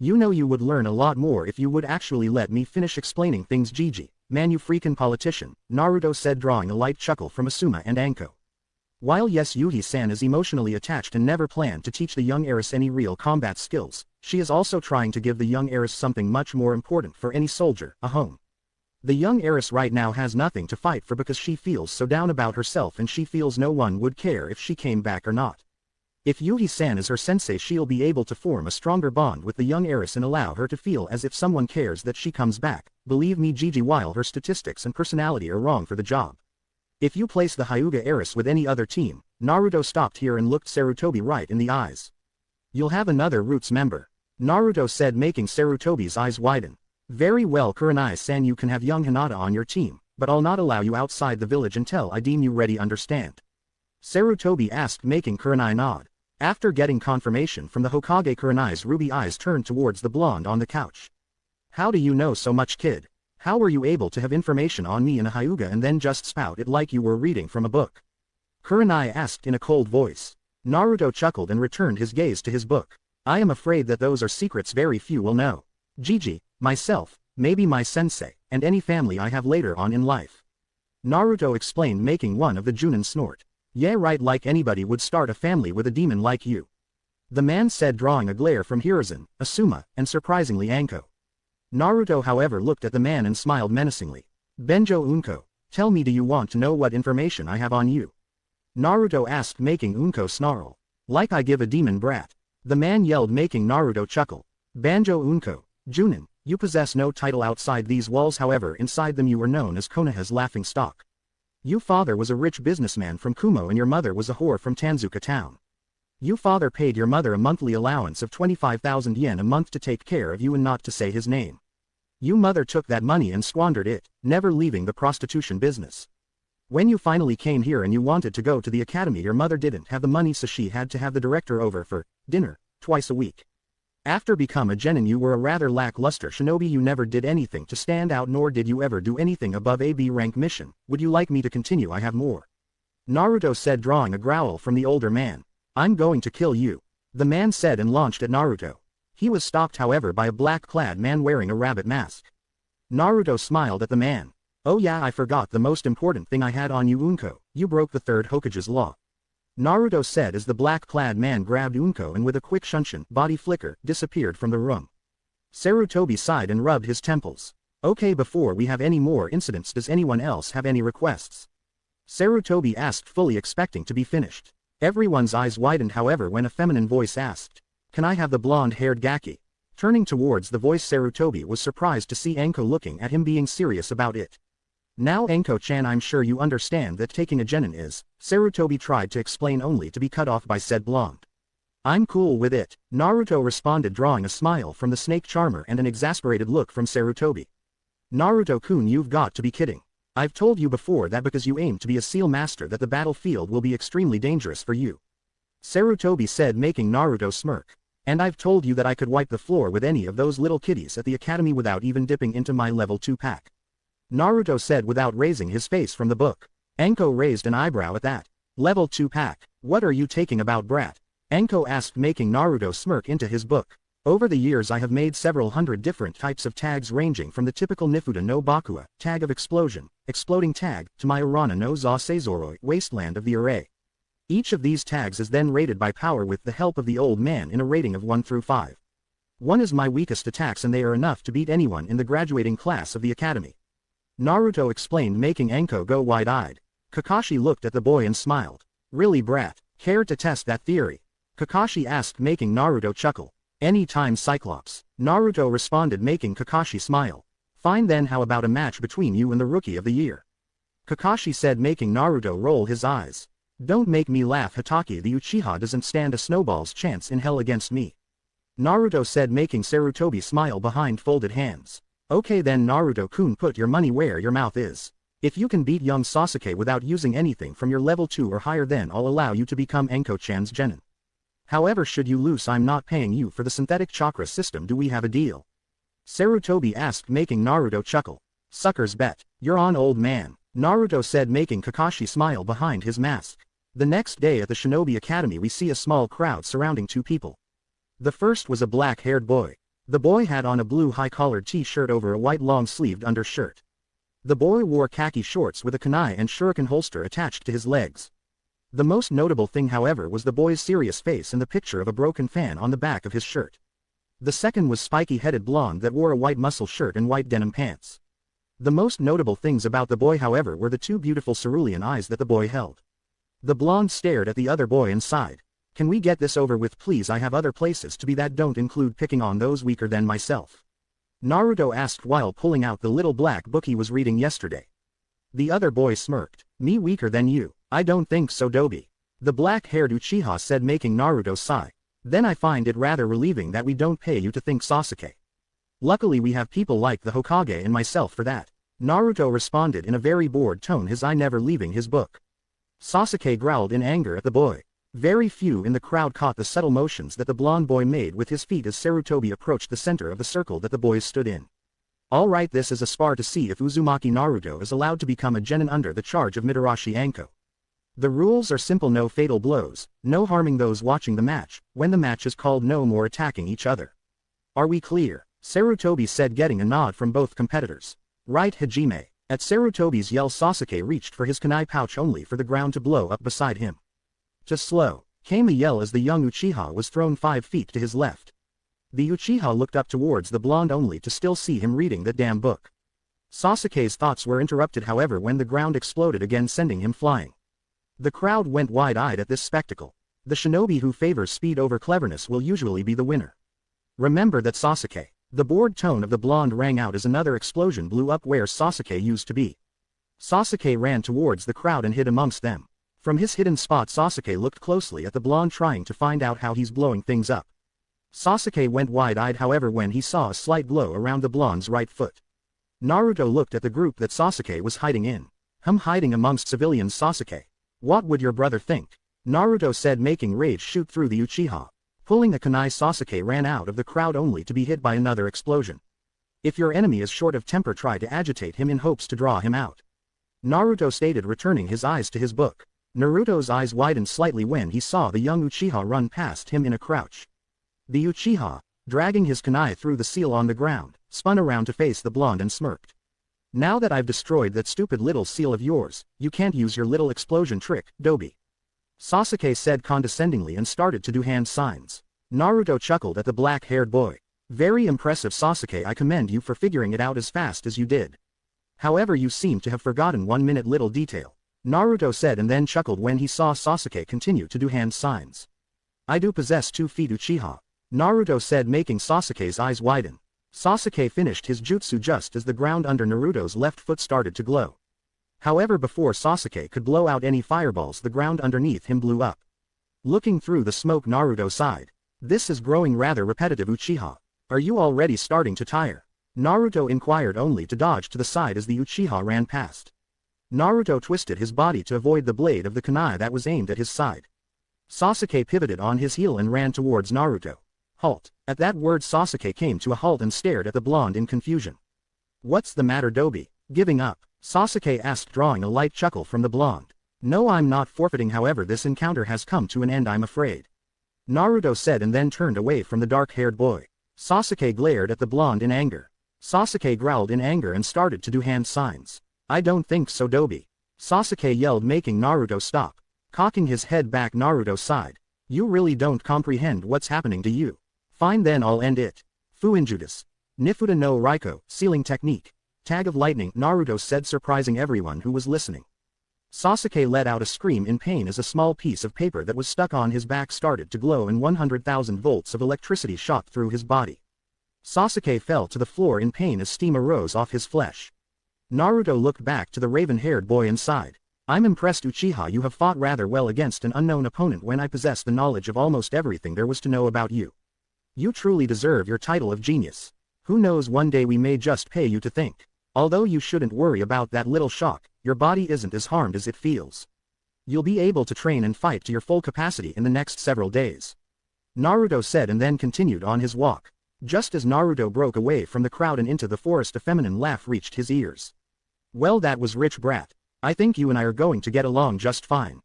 You know you would learn a lot more if you would actually let me finish explaining things, Gigi, man, you freakin' politician, Naruto said, drawing a light chuckle from Asuma and Anko. While yes, Yuhi-san is emotionally attached and never planned to teach the young heiress any real combat skills, she is also trying to give the young heiress something much more important for any soldier, a home. The young heiress right now has nothing to fight for because she feels so down about herself and she feels no one would care if she came back or not. If Yuhi-san is her sensei, she'll be able to form a stronger bond with the young heiress and allow her to feel as if someone cares that she comes back. Believe me, Gigi, while her statistics and personality are wrong for the job. If you place the Hyuga heiress with any other team, Naruto stopped here and looked Sarutobi right in the eyes. You'll have another Roots member, Naruto said, making Sarutobi's eyes widen. Very well, Kurenai-san, you can have young Hinata on your team, but I'll not allow you outside the village until I deem you ready, understand? Sarutobi asked, making Kurenai nod. After getting confirmation from the Hokage, Kurenai's ruby eyes turned towards the blonde on the couch. How do you know so much, kid? How were you able to have information on me in a Hyuga and then just spout it like you were reading from a book? Kurenai asked in a cold voice. Naruto chuckled and returned his gaze to his book. I am afraid that those are secrets very few will know. Gigi, myself, maybe my sensei, and any family I have later on in life. Naruto explained, making one of the Junin snort. Yeah, right, like anybody would start a family with a demon like you. The man said, drawing a glare from Hiruzen, Asuma, and surprisingly Anko. Naruto however looked at the man and smiled menacingly. Benjo Unko, tell me, do you want to know what information I have on you? Naruto asked, making Unko snarl. Like I give a demon brat. The man yelled, making Naruto chuckle. Banjo Unko, Junin, you possess no title outside these walls, however inside them you were known as Konoha's laughing stock. Your father was a rich businessman from Kumo and your mother was a whore from Tanzuka town. Your father paid your mother a monthly allowance of 25,000 yen a month to take care of you and not to say his name. Your mother took that money and squandered it, never leaving the prostitution business. When you finally came here and you wanted to go to the academy, your mother didn't have the money, so she had to have the director over for dinner twice a week. After become a genin, you were a rather lackluster shinobi. You never did anything to stand out, nor did you ever do anything above a B rank mission. Would you like me to continue? I have more. Naruto said, drawing a growl from the older man. I'm going to kill you. The man said and launched at Naruto. He was stopped however by a black-clad man wearing a rabbit mask. Naruto smiled at the man. Oh yeah, I forgot the most important thing I had on you, Unko. You broke the third Hokage's law. Naruto said as the black-clad man grabbed Unko and with a quick shunshin body flicker disappeared from the room. Sarutobi sighed and rubbed his temples. Okay, before we have any more incidents, does anyone else have any requests? Sarutobi asked, fully expecting to be finished. Everyone's eyes widened however when a feminine voice asked, can I have the blonde-haired Gaki? Turning towards the voice, Sarutobi was surprised to see Anko looking at him, being serious about it. Now Anko-chan, I'm sure you understand that taking a genin is, Sarutobi tried to explain only to be cut off by said blonde. I'm cool with it, Naruto responded, drawing a smile from the snake charmer and an exasperated look from Sarutobi. Naruto-kun, you've got to be kidding. I've told you before that because you aim to be a seal master that the battlefield will be extremely dangerous for you. Sarutobi said, making Naruto smirk. And I've told you that I could wipe the floor with any of those little kiddies at the academy without even dipping into my level 2 pack. Naruto said without raising his face from the book. Anko raised an eyebrow at that. Level 2 pack, what are you taking about, brat? Anko asked, making Naruto smirk into his book. Over the years I have made several hundred different types of tags, ranging from the typical Nifuda no Bakua, tag of explosion, exploding tag, to my Urana no Zaseizoroi, wasteland of the array. Each of these tags is then rated by power with the help of the old man in a rating of 1 through 5. 1 is my weakest attacks and they are enough to beat anyone in the graduating class of the academy. Naruto explained, making Anko go wide-eyed. Kakashi looked at the boy and smiled. Really, brat? Care to test that theory? Kakashi asked, making Naruto chuckle. Anytime, Cyclops. Naruto responded, making Kakashi smile. Fine then, how about a match between you and the Rookie of the Year? Kakashi said, making Naruto roll his eyes. Don't make me laugh, Hatake, the Uchiha doesn't stand a snowball's chance in hell against me. Naruto said, making Sarutobi smile behind folded hands. Okay then, Naruto-kun, put your money where your mouth is. If you can beat young Sasuke without using anything from your level 2 or higher, then I'll allow you to become Anko-chan's genin. However, should you lose, I'm not paying you for the synthetic chakra system. Do we have a deal? Sarutobi asked, making Naruto chuckle. Suckers bet. You're on, old man. Naruto said, making Kakashi smile behind his mask. The next day at the Shinobi Academy we see a small crowd surrounding 2 people. The first was a black-haired boy. The boy had on a blue high-collared t-shirt over a white long-sleeved undershirt. The boy wore khaki shorts with a kunai and shuriken holster attached to his legs. The most notable thing, however, was the boy's serious face and the picture of a broken fan on the back of his shirt. The second was spiky-headed blonde that wore a white muscle shirt and white denim pants. The most notable things about the boy, however, were the 2 beautiful cerulean eyes that the boy held. The blonde stared at the other boy and sighed. Can we get this over with, please? I have other places to be that don't include picking on those weaker than myself. Naruto asked while pulling out the little black book he was reading yesterday. The other boy smirked. Me weaker than you? I don't think so, Dobi. The black-haired Uchiha said, making Naruto sigh. Then I find it rather relieving that we don't pay you to think Sasuke. Luckily we have people like the Hokage and myself for that. Naruto responded in a very bored tone, his eye never leaving his book. Sasuke growled in anger at the boy. Very few in the crowd caught the subtle motions that the blonde boy made with his feet as Sarutobi approached the center of the circle that the boys stood in. Alright, this is a spar to see if Uzumaki Naruto is allowed to become a genin under the charge of Mitarashi Anko. The rules are simple: no fatal blows, no harming those watching the match, when the match is called no more attacking each other. Are we clear? Sarutobi said, getting a nod from both competitors. Right, Hajime. At Sarutobi's yell, Sasuke reached for his kunai pouch only for the ground to blow up beside him. Just slow, came a yell as the young Uchiha was thrown 5 feet to his left. The Uchiha looked up towards the blonde only to still see him reading that damn book. Sasuke's thoughts were interrupted however when the ground exploded again, sending him flying. The crowd went wide-eyed at this spectacle. The shinobi who favors speed over cleverness will usually be the winner. Remember that, Sasuke. The bored tone of the blonde rang out as another explosion blew up where Sasuke used to be. Sasuke ran towards the crowd and hid amongst them. From his hidden spot, Sasuke looked closely at the blonde, trying to find out how he's blowing things up. Sasuke went wide-eyed however when he saw a slight glow around the blonde's right foot. Naruto looked at the group that Sasuke was hiding in. Hiding amongst civilians, Sasuke. What would your brother think? Naruto said, making rage shoot through the Uchiha. Pulling a kunai, Sasuke ran out of the crowd only to be hit by another explosion. If your enemy is short of temper, try to agitate him in hopes to draw him out. Naruto stated, returning his eyes to his book. Naruto's eyes widened slightly when he saw the young Uchiha run past him in a crouch. The Uchiha, dragging his kunai through the seal on the ground, spun around to face the blonde and smirked. Now that I've destroyed that stupid little seal of yours, you can't use your little explosion trick, Dobi. Sasuke said condescendingly and started to do hand signs. Naruto chuckled at the black-haired boy. Very impressive, Sasuke, I commend you for figuring it out as fast as you did. However, you seem to have forgotten 1 minute little detail. Naruto said and then chuckled when he saw Sasuke continue to do hand signs. I do possess 2 feet, Uchiha. Naruto said, making Sasuke's eyes widen. Sasuke finished his jutsu just as the ground under Naruto's left foot started to glow. However, before Sasuke could blow out any fireballs, the ground underneath him blew up. Looking through the smoke, Naruto sighed. This is growing rather repetitive, Uchiha. Are you already starting to tire? Naruto inquired, only to dodge to the side as the Uchiha ran past. Naruto twisted his body to avoid the blade of the kunai that was aimed at his side. Sasuke pivoted on his heel and ran towards Naruto. Halt. At that word, Sasuke came to a halt and stared at the blonde in confusion. What's the matter, Dobi? Giving up? Sasuke asked, drawing a light chuckle from the blonde. No, I'm not forfeiting, however this encounter has come to an end, I'm afraid. Naruto said and then turned away from the dark-haired boy. Sasuke glared at the blonde in anger. Sasuke growled in anger and started to do hand signs. I don't think so, Dobi. Sasuke yelled, making Naruto stop. Cocking his head back, Naruto sighed. You really don't comprehend what's happening to you. Fine then, I'll end it. Fuinjutsu. Nifuda no Raiko, sealing technique. Tag of lightning, Naruto said, surprising everyone who was listening. Sasuke let out a scream in pain as a small piece of paper that was stuck on his back started to glow and 100,000 volts of electricity shot through his body. Sasuke fell to the floor in pain as steam arose off his flesh. Naruto looked back to the raven-haired boy and sighed. I'm impressed, Uchiha, you have fought rather well against an unknown opponent when I possess the knowledge of almost everything there was to know about you. You truly deserve your title of genius. Who knows, one day we may just pay you to think. Although you shouldn't worry about that little shock, your body isn't as harmed as it feels. You'll be able to train and fight to your full capacity in the next several days. Naruto said and then continued on his walk. Just as Naruto broke away from the crowd and into the forest, a feminine laugh reached his ears. Well, that was rich, brat. I think you and I are going to get along just fine.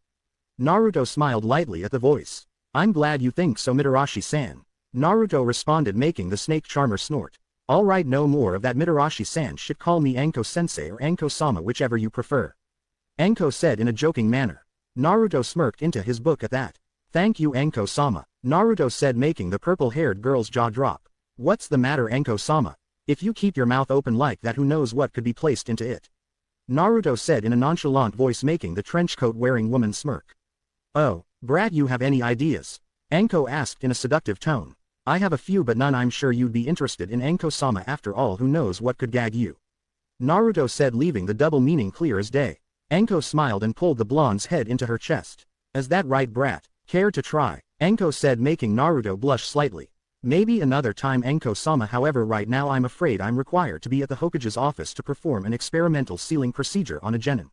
Naruto smiled lightly at the voice. I'm glad you think so, Mitarashi-san. Naruto responded, making the snake charmer snort. Alright, no more of that, Mitarashi-san should call me Anko-sensei or Anko-sama, whichever you prefer. Anko said in a joking manner. Naruto smirked into his book at that. Thank you, Anko-sama, Naruto said, making the purple-haired girl's jaw drop. What's the matter, Anko-sama? If you keep your mouth open like that, who knows what could be placed into it? Naruto said in a nonchalant voice, making the trenchcoat-wearing woman smirk. Oh, brat, you have any ideas? Anko asked in a seductive tone. I have a few, but none I'm sure you'd be interested in, Anko-sama. After all, who knows what could gag you? Naruto said, leaving the double meaning clear as day. Anko smiled and pulled the blonde's head into her chest. Is that right, brat? Care to try? Anko said, making Naruto blush slightly. Maybe another time, Anko-sama, however right now I'm afraid I'm required to be at the Hokage's office to perform an experimental sealing procedure on a genin.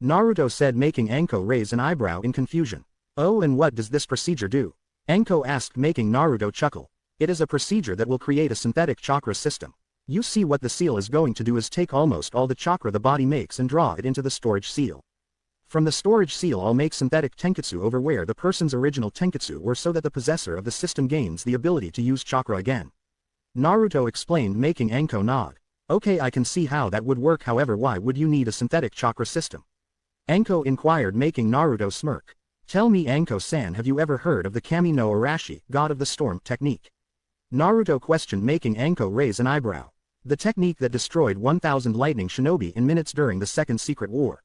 Naruto said, making Anko raise an eyebrow in confusion. Oh, and what does this procedure do? Anko asked, making Naruto chuckle. It is a procedure that will create a synthetic chakra system. You see, what the seal is going to do is take almost all the chakra the body makes and draw it into the storage seal. From the storage seal I'll make synthetic tenketsu over where the person's original tenketsu were, so that the possessor of the system gains the ability to use chakra again. Naruto explained, making Anko nod. Okay, I can see how that would work, however why would you need a synthetic chakra system? Anko inquired, making Naruto smirk. Tell me, Anko-san, have you ever heard of the Kami no Arashi, God of the Storm, technique? Naruto questioned, making Anko raise an eyebrow. The technique that destroyed 1,000 lightning shinobi in minutes during the Second Secret War.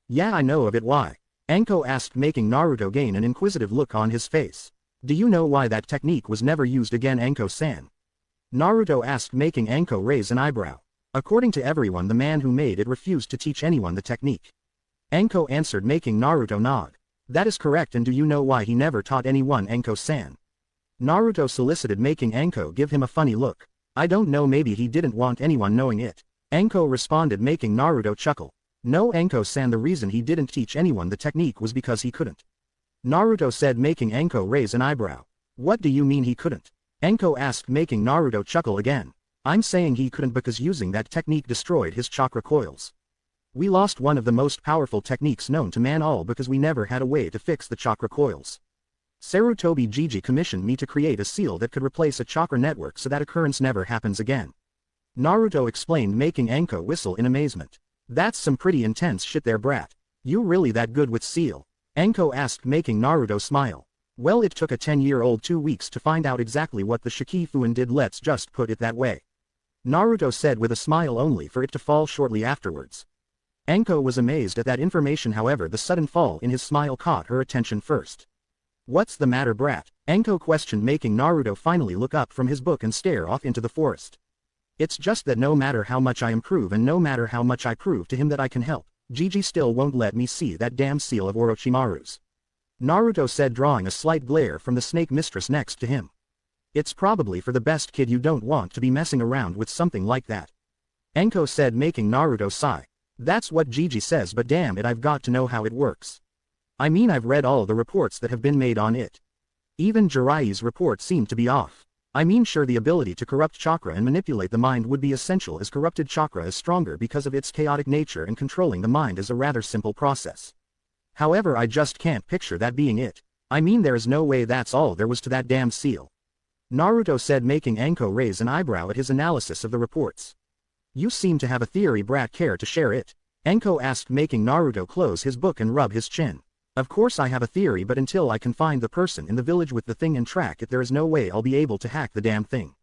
Yeah, I know of it. Why? Anko asked, making Naruto gain an inquisitive look on his face. Do you know why that technique was never used again, Anko-san? Naruto asked, making Anko raise an eyebrow. According to everyone, the man who made it refused to teach anyone the technique. Anko answered, making Naruto nod. That is correct, and do you know why he never taught anyone, Anko-san? Naruto solicited, making Anko give him a funny look. I don't know, maybe he didn't want anyone knowing it. Anko responded, making Naruto chuckle. No, Anko-san, the reason he didn't teach anyone the technique was because he couldn't. Naruto said, making Anko raise an eyebrow. What do you mean he couldn't? Anko asked, making Naruto chuckle again. I'm saying he couldn't because using that technique destroyed his chakra coils. We lost one of the most powerful techniques known to man, all because we never had a way to fix the chakra coils. Sarutobi Gigi commissioned me to create a seal that could replace a chakra network so that occurrence never happens again. Naruto explained, making Anko whistle in amazement. That's some pretty intense shit there, brat. You really that good with seal? Anko asked, making Naruto smile. Well, it took a 10-year-old 2 weeks to find out exactly what the Shikifuin did, let's just put it that way. Naruto said with a smile, only for it to fall shortly afterwards. Anko was amazed at that information, however the sudden fall in his smile caught her attention first. What's the matter, brat? Anko questioned, making Naruto finally look up from his book and stare off into the forest. It's just that no matter how much I improve and no matter how much I prove to him that I can help, Gigi still won't let me see that damn seal of Orochimaru's. Naruto said, drawing a slight glare from the snake mistress next to him. It's probably for the best, kid, you don't want to be messing around with something like that. Anko said, making Naruto sigh. That's what Gigi says, but damn it, I've got to know how it works. I mean, I've read all the reports that have been made on it. Even Jiraiya's report seemed to be off. I mean, sure, the ability to corrupt chakra and manipulate the mind would be essential, as corrupted chakra is stronger because of its chaotic nature and controlling the mind is a rather simple process. However, I just can't picture that being it. I mean, there is no way that's all there was to that damn seal. Naruto said, making Anko raise an eyebrow at his analysis of the reports. You seem to have a theory, brat, care to share it? Anko asked, making Naruto close his book and rub his chin. Of course I have a theory, but until I can find the person in the village with the thing and track it, there is no way I'll be able to hack the damn thing.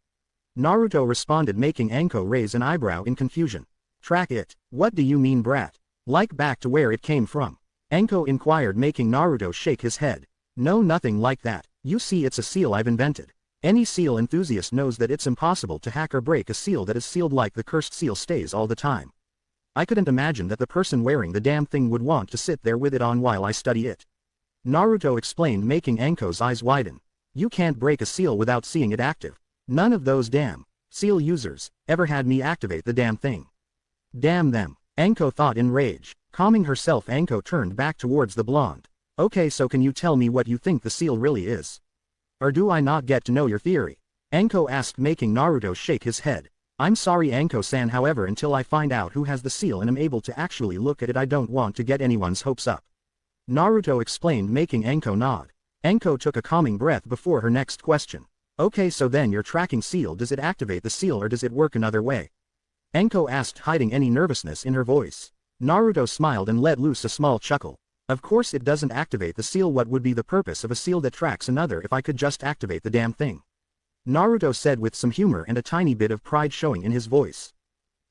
Naruto responded, making Anko raise an eyebrow in confusion. Track it? What do you mean, brat? Like back to where it came from? Anko inquired, making Naruto shake his head. No, nothing like that. You see, it's a seal I've invented. Any seal enthusiast knows that it's impossible to hack or break a seal that is sealed like the cursed seal stays all the time. I couldn't imagine that the person wearing the damn thing would want to sit there with it on while I study it. Naruto explained, making Anko's eyes widen. You can't break a seal without seeing it active. None of those damn seal users ever had me activate the damn thing. Damn them, Anko thought in rage. Calming herself, Anko turned back towards the blonde. Okay, so can you tell me what you think the seal really is? Or do I not get to know your theory? Anko asked, making Naruto shake his head. I'm sorry, Anko-san, however until I find out who has the seal and am able to actually look at it, I don't want to get anyone's hopes up. Naruto explained, making Anko nod. Anko took a calming breath before her next question. Okay, so then your tracking seal, does it activate the seal or does it work another way? Anko asked, hiding any nervousness in her voice. Naruto smiled and let loose a small chuckle. Of course it doesn't activate the seal. What would be the purpose of a seal that tracks another if I could just activate the damn thing? Naruto said with some humor and a tiny bit of pride showing in his voice.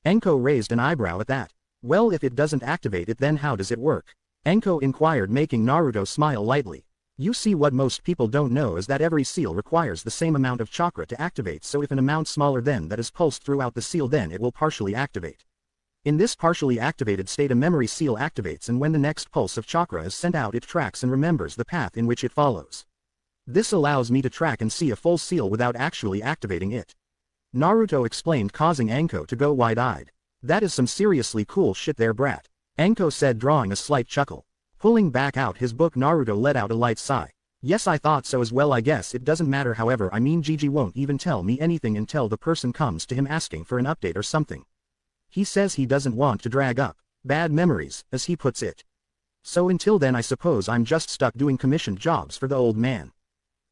Anko raised an eyebrow at that. Well, if it doesn't activate it, then how does it work? Anko inquired, making Naruto smile lightly. You see, what most people don't know is that every seal requires the same amount of chakra to activate, so if an amount smaller than that is pulsed throughout the seal, then it will partially activate. In this partially activated state, a memory seal activates, and when the next pulse of chakra is sent out, it tracks and remembers the path in which it follows. This allows me to track and see a full seal without actually activating it. Naruto explained, causing Anko to go wide-eyed. That is some seriously cool shit there, brat. Anko said, drawing a slight chuckle. Pulling back out his book, Naruto let out a light sigh. Yes, I thought so as well. I guess it doesn't matter, however, I mean, Gigi won't even tell me anything until the person comes to him asking for an update or something. He says he doesn't want to drag up bad memories, as he puts it. So until then, I suppose I'm just stuck doing commissioned jobs for the old man.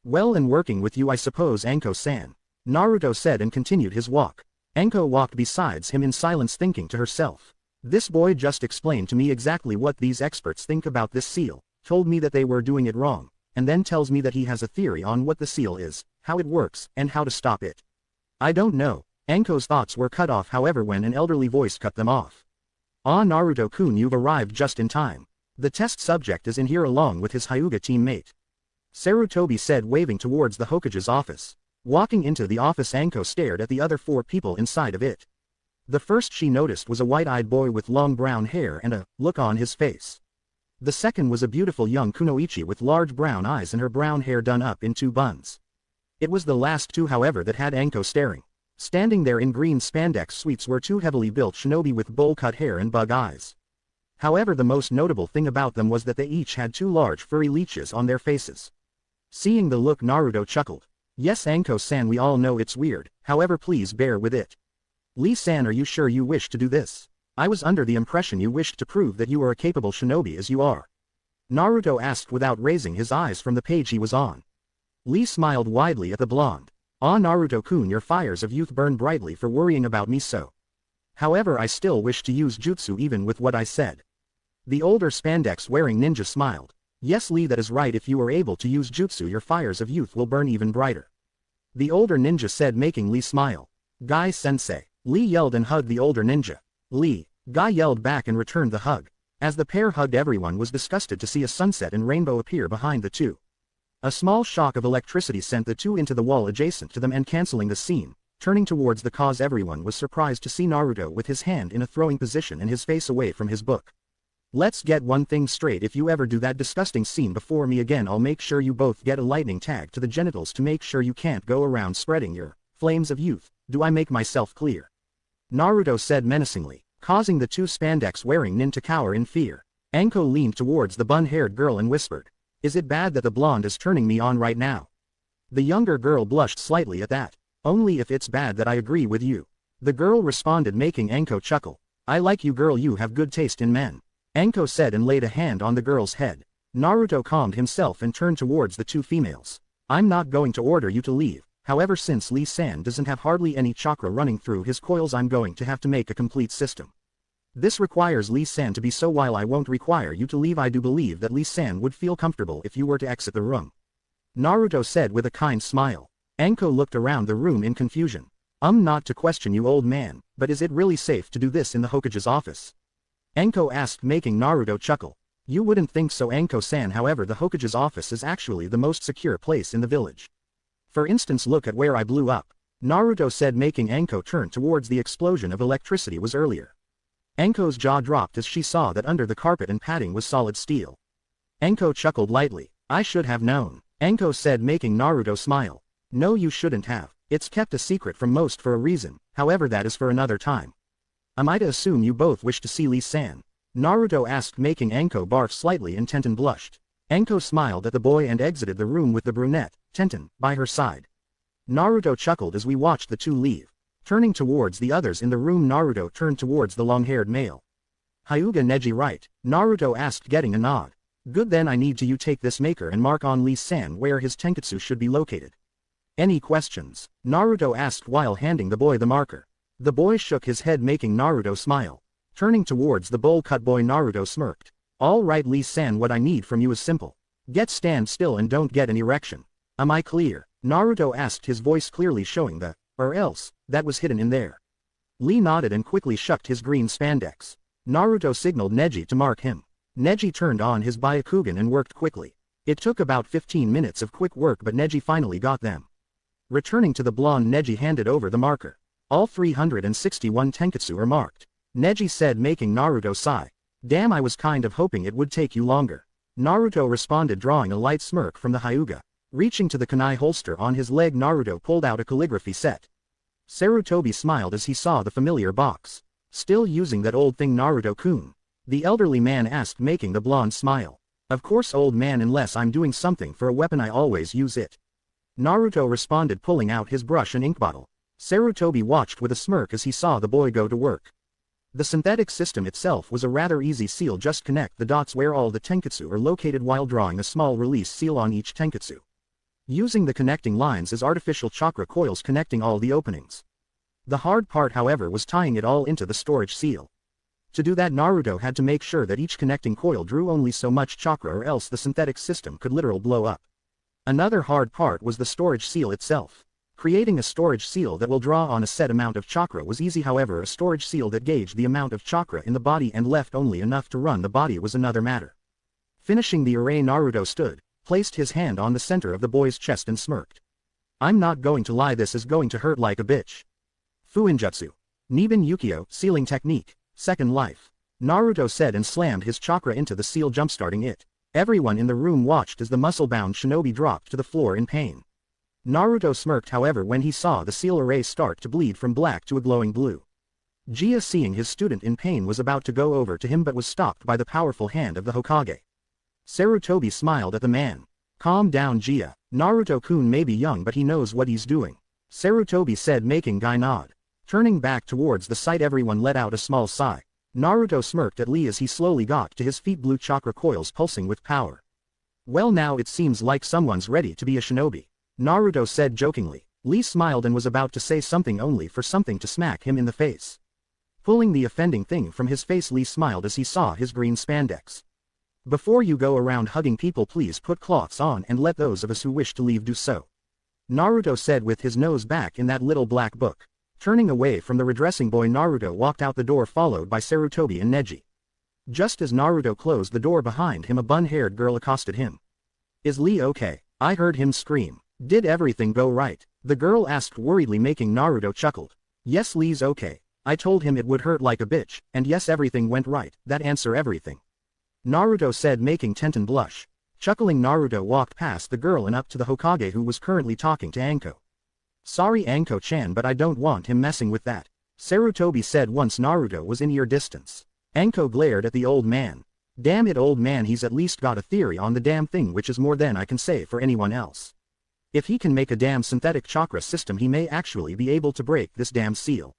Well, and working with you, I suppose, Anko-san. Naruto said and continued his walk. Anko walked beside him in silence thinking to herself. This boy just explained to me exactly what these experts think about this seal, told me that they were doing it wrong, and then tells me that he has a theory on what the seal is, how it works, and how to stop it. I don't know. Anko's thoughts were cut off however when an elderly voice cut them off. Ah, Naruto-kun, you've arrived just in time. The test subject is in here along with his Hyuga teammate. Sarutobi said waving towards the Hokage's office. Walking into the office, Anko stared at the other 4 people inside of it. The first she noticed was a white-eyed boy with long brown hair and a look on his face. The second was a beautiful young kunoichi with large brown eyes and her brown hair done up in 2 buns. It was the last 2 however that had Anko staring. Standing there in green spandex suits were 2 heavily built shinobi with bowl-cut hair and bug eyes. However, the most notable thing about them was that they each had 2 large furry leeches on their faces. Seeing the look, Naruto chuckled. Yes, Anko-san, we all know it's weird, however please bear with it. Lee-san, are you sure you wish to do this? I was under the impression you wished to prove that you are a capable shinobi as you are. Naruto asked without raising his eyes from the page he was on. Lee smiled widely at the blonde. Ah, Naruto-kun, your fires of youth burn brightly for worrying about me so. However, I still wish to use jutsu even with what I said. The older spandex-wearing ninja smiled. Yes, Lee, that is right. If you are able to use jutsu, your fires of youth will burn even brighter. The older ninja said, making Lee smile. Guy-sensei. Lee yelled and hugged the older ninja. Lee. Guy yelled back and returned the hug. As the pair hugged, everyone was disgusted to see a sunset and rainbow appear behind the 2. A small shock of electricity sent the 2 into the wall adjacent to them and cancelling the scene. Turning towards the cause, everyone was surprised to see Naruto with his hand in a throwing position and his face away from his book. Let's get one thing straight, if you ever do that disgusting scene before me again, I'll make sure you both get a lightning tag to the genitals to make sure you can't go around spreading your flames of youth. Do I make myself clear? Naruto said menacingly, causing the 2 spandex-wearing nin to cower in fear. Anko leaned towards the bun-haired girl and whispered, is it bad that the blonde is turning me on right now? The younger girl blushed slightly at that. Only if it's bad that I agree with you. The girl responded, making Anko chuckle. I like you, girl, you have good taste in men. Anko said and laid a hand on the girl's head. Naruto calmed himself and turned towards the 2 females. I'm not going to order you to leave, however since Lee-san doesn't have hardly any chakra running through his coils, I'm going to have to make a complete system. This requires Lee-san to be, so while I won't require you to leave, I do believe that Lee-san would feel comfortable if you were to exit the room. Naruto said with a kind smile. Anko looked around the room in confusion. Not to question you, old man, but is it really safe to do this in the Hokage's office? Anko asked, making Naruto chuckle. You wouldn't think so, Anko-san, however the Hokage's office is actually the most secure place in the village. For instance, look at where I blew up. Naruto said, making Anko turn towards the explosion of electricity was earlier. Anko's jaw dropped as she saw that under the carpet and padding was solid steel. Anko chuckled lightly. I should have known. Anko said, making Naruto smile. No, you shouldn't have. It's kept a secret from most for a reason, however that is for another time. Am I to assume you both wish to see Lee-san? Naruto asked, making Anko barf slightly, and Tenten blushed. Anko smiled at the boy and exited the room with the brunette, Tenten, by her side. Naruto chuckled as we watched the 2 leave. Turning towards the others in the room, Naruto turned towards the long-haired male. Hyuga Neji, right? Naruto asked, getting a nod. Good, then I need to you take this maker and mark on Lee-san where his tenketsu should be located. Any questions? Naruto asked while handing the boy the marker. The boy shook his head, making Naruto smile. Turning towards the bowl-cut boy, Naruto smirked. All right, Lee-san, what I need from you is simple. Stand still and don't get an erection. Am I clear? Naruto asked, his voice clearly showing the or else that was hidden in there. Lee nodded and quickly shucked his green spandex. Naruto signaled Neji to mark him. Neji turned on his Byakugan and worked quickly. It took about 15 minutes of quick work, but Neji finally got them. Returning to the blonde, Neji handed over the marker. All 361 tenketsu are marked. Neji said, making Naruto sigh. Damn, I was kind of hoping it would take you longer. Naruto responded, drawing a light smirk from the Hyuga. Reaching to the kunai holster on his leg, Naruto pulled out a calligraphy set. Sarutobi smiled as he saw the familiar box. Still using that old thing, Naruto-kun? The elderly man asked, making the blonde smile. Of course, old man, unless I'm doing something for a weapon I always use it. Naruto responded, pulling out his brush and ink bottle. Sarutobi watched with a smirk as he saw the boy go to work. The synthetic system itself was a rather easy seal, just connect the dots where all the tenketsu are located while drawing a small release seal on each tenketsu. Using the connecting lines as artificial chakra coils connecting all the openings. The hard part however was tying it all into the storage seal. To do that Naruto had to make sure that each connecting coil drew only so much chakra or else the synthetic system could literally blow up. Another hard part was the storage seal itself. Creating a storage seal that will draw on a set amount of chakra was easy, however a storage seal that gauged the amount of chakra in the body and left only enough to run the body was another matter. Finishing the array, Naruto stood, placed his hand on the center of the boy's chest and smirked. I'm not going to lie, this is going to hurt like a bitch. Fuinjutsu. Niban Yukio, sealing technique, second life. Naruto said and slammed his chakra into the seal, jumpstarting it. Everyone in the room watched as the muscle-bound shinobi dropped to the floor in pain. Naruto smirked however when he saw the seal array start to bleed from black to a glowing blue. Jia, seeing his student in pain, was about to go over to him but was stopped by the powerful hand of the Hokage. Sarutobi smiled at the man. Calm down Jia, Naruto-kun may be young but he knows what he's doing. Sarutobi said, making Guy nod. Turning back towards the site, everyone let out a small sigh. Naruto smirked at Lee as he slowly got to his feet, blue chakra coils pulsing with power. Well, now it seems like someone's ready to be a shinobi, Naruto said jokingly. Lee smiled and was about to say something only for something to smack him in the face. Pulling the offending thing from his face, Lee smiled as he saw his green spandex. Before you go around hugging people, please put cloths on and let those of us who wish to leave do so, Naruto said with his nose back in that little black book. Turning away from the redressing boy, Naruto walked out the door followed by Sarutobi and Neji. Just as Naruto closed the door behind him, a bun-haired girl accosted him. Is Lee okay? I heard him scream. Did everything go right? The girl asked worriedly, making Naruto chuckled. Yes, Lee's okay. I told him it would hurt like a bitch, and yes, everything went right. That answer everything, Naruto said, making Tenten blush. Chuckling, Naruto walked past the girl and up to the Hokage, who was currently talking to Anko. Sorry Anko-chan, but I don't want him messing with that, Sarutobi said once Naruto was in ear distance. Anko glared at the old man. Damn it, old man, he's at least got a theory on the damn thing, which is more than I can say for anyone else. If he can make a damn synthetic chakra system, he may actually be able to break this damn seal.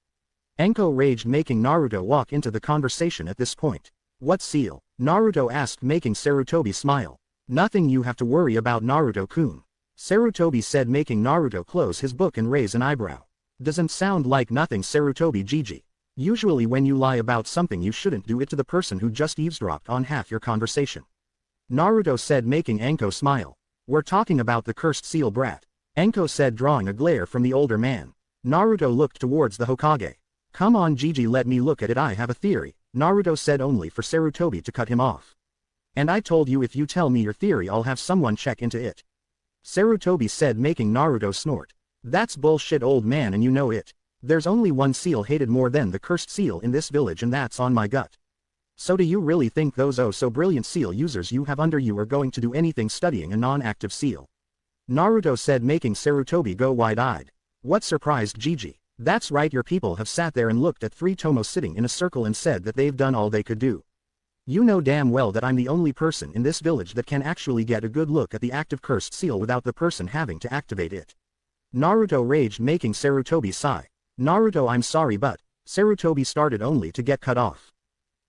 Anko raged, making Naruto walk into the conversation at this point. What seal? Naruto asked, making Sarutobi smile. Nothing you have to worry about, Naruto-kun, Sarutobi said, making Naruto close his book and raise an eyebrow. Doesn't sound like nothing, Sarutobi Gigi. Usually when you lie about something you shouldn't do it to the person who just eavesdropped on half your conversation, Naruto said, making Anko smile. We're talking about the cursed seal, brat, Anko said, drawing a glare from the older man. Naruto looked towards the Hokage. Come on Gigi, let me look at it, I have a theory, Naruto said, only for Sarutobi to cut him off. And I told you, if you tell me your theory I'll have someone check into it, Sarutobi said, making Naruto snort. That's bullshit, old man, and you know it. There's only one seal hated more than the cursed seal in this village, and that's on my gut. So do you really think those oh so brilliant seal users you have under you are going to do anything studying a non-active seal? Naruto said, making Sarutobi go wide-eyed. What surprised Gigi? That's right, your people have sat there and looked at 3 Tomo sitting in a circle and said that they've done all they could do. You know damn well that I'm the only person in this village that can actually get a good look at the active cursed seal without the person having to activate it, Naruto raged, making Sarutobi sigh. Naruto, I'm sorry, but, Sarutobi started only to get cut off.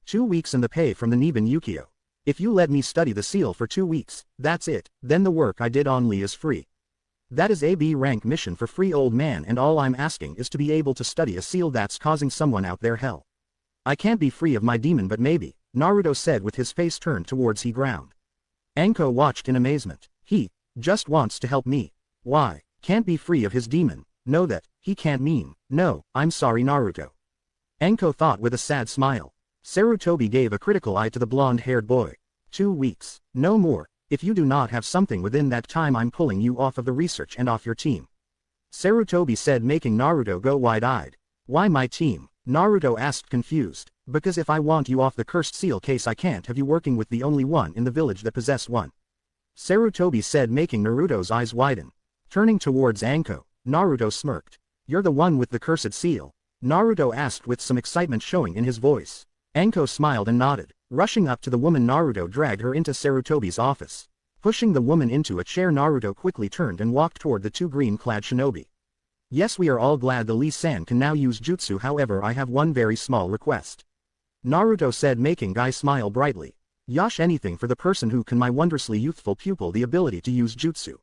2 weeks and the pay from the Niban Yukio. If you let me study the seal for 2 weeks, that's it, then the work I did on Lee is free. That is a B rank mission for free, old man, and all I'm asking is to be able to study a seal that's causing someone out there hell. I can't be free of my demon, but maybe, Naruto said with his face turned towards the ground. Anko watched in amazement. He just wants to help me. Why? Can't be free of his demon? No, that he can't mean. No, I'm sorry, Naruto, Anko thought with a sad smile. Sarutobi gave a critical eye to the blonde-haired boy. 2 weeks, no more. If you do not have something within that time, I'm pulling you off of the research and off your team, Sarutobi said, making Naruto go wide-eyed. Why my team? Naruto asked, confused. Because if I want you off the cursed seal case, I can't have you working with the only one in the village that possessed one, Sarutobi said, making Naruto's eyes widen. Turning towards Anko, Naruto smirked. You're the one with the cursed seal? Naruto asked with some excitement showing in his voice. Anko smiled and nodded. Rushing up to the woman, Naruto dragged her into Sarutobi's office. Pushing the woman into a chair, Naruto quickly turned and walked toward the 2 green-clad shinobi. Yes, we are all glad the Lee-san can now use jutsu, however I have one very small request, Naruto said, making Guy smile brightly. Yosh, anything for the person who can my wondrously youthful pupil the ability to use jutsu,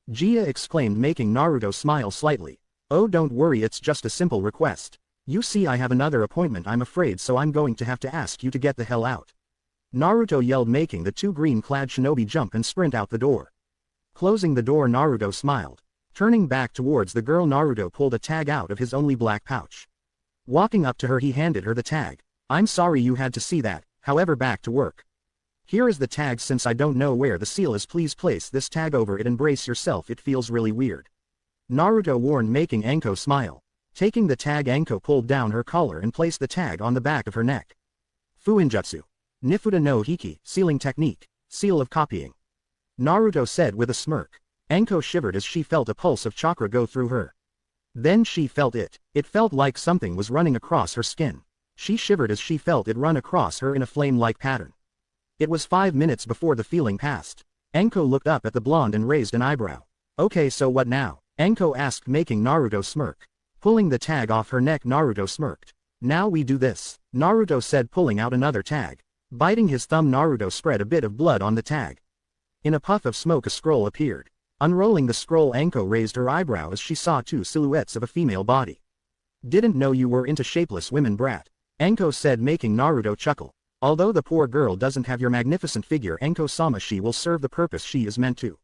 Jia exclaimed, making Naruto smile slightly. Oh, don't worry, it's just a simple request. You see, I have another appointment I'm afraid, so I'm going to have to ask you to get the hell out. Naruto yelled, making the two green-clad shinobi jump and sprint out the door. Closing the door, Naruto smiled. Turning back towards the girl, Naruto pulled a tag out of his only black pouch. Walking up to her, he handed her the tag. I'm sorry you had to see that, however, back to work. Here is the tag. Since I don't know where the seal is, please place this tag over it and brace yourself, it feels really weird. Naruto warned, making Anko smile. Taking the tag, Anko pulled down her collar and placed the tag on the back of her neck. Fuinjutsu. Nifuda no Hiki, sealing technique, seal of copying. Naruto said with a smirk. Anko shivered as she felt a pulse of chakra go through her. Then she felt it. It felt like something was running across her skin. She shivered as she felt it run across her in a flame-like pattern. It was 5 minutes before the feeling passed. Anko looked up at the blonde and raised an eyebrow. Okay, so what now? Anko asked, making Naruto smirk. Pulling the tag off her neck, Naruto smirked. Now we do this, Naruto said, pulling out another tag. Biting his thumb, Naruto spread a bit of blood on the tag. In a puff of smoke, a scroll appeared. Unrolling the scroll, Anko raised her eyebrow as she saw two silhouettes of a female body. Didn't know you were into shapeless women, brat, Anko said, making Naruto chuckle. Although the poor girl doesn't have your magnificent figure, Anko-sama, she will serve the purpose she is meant to,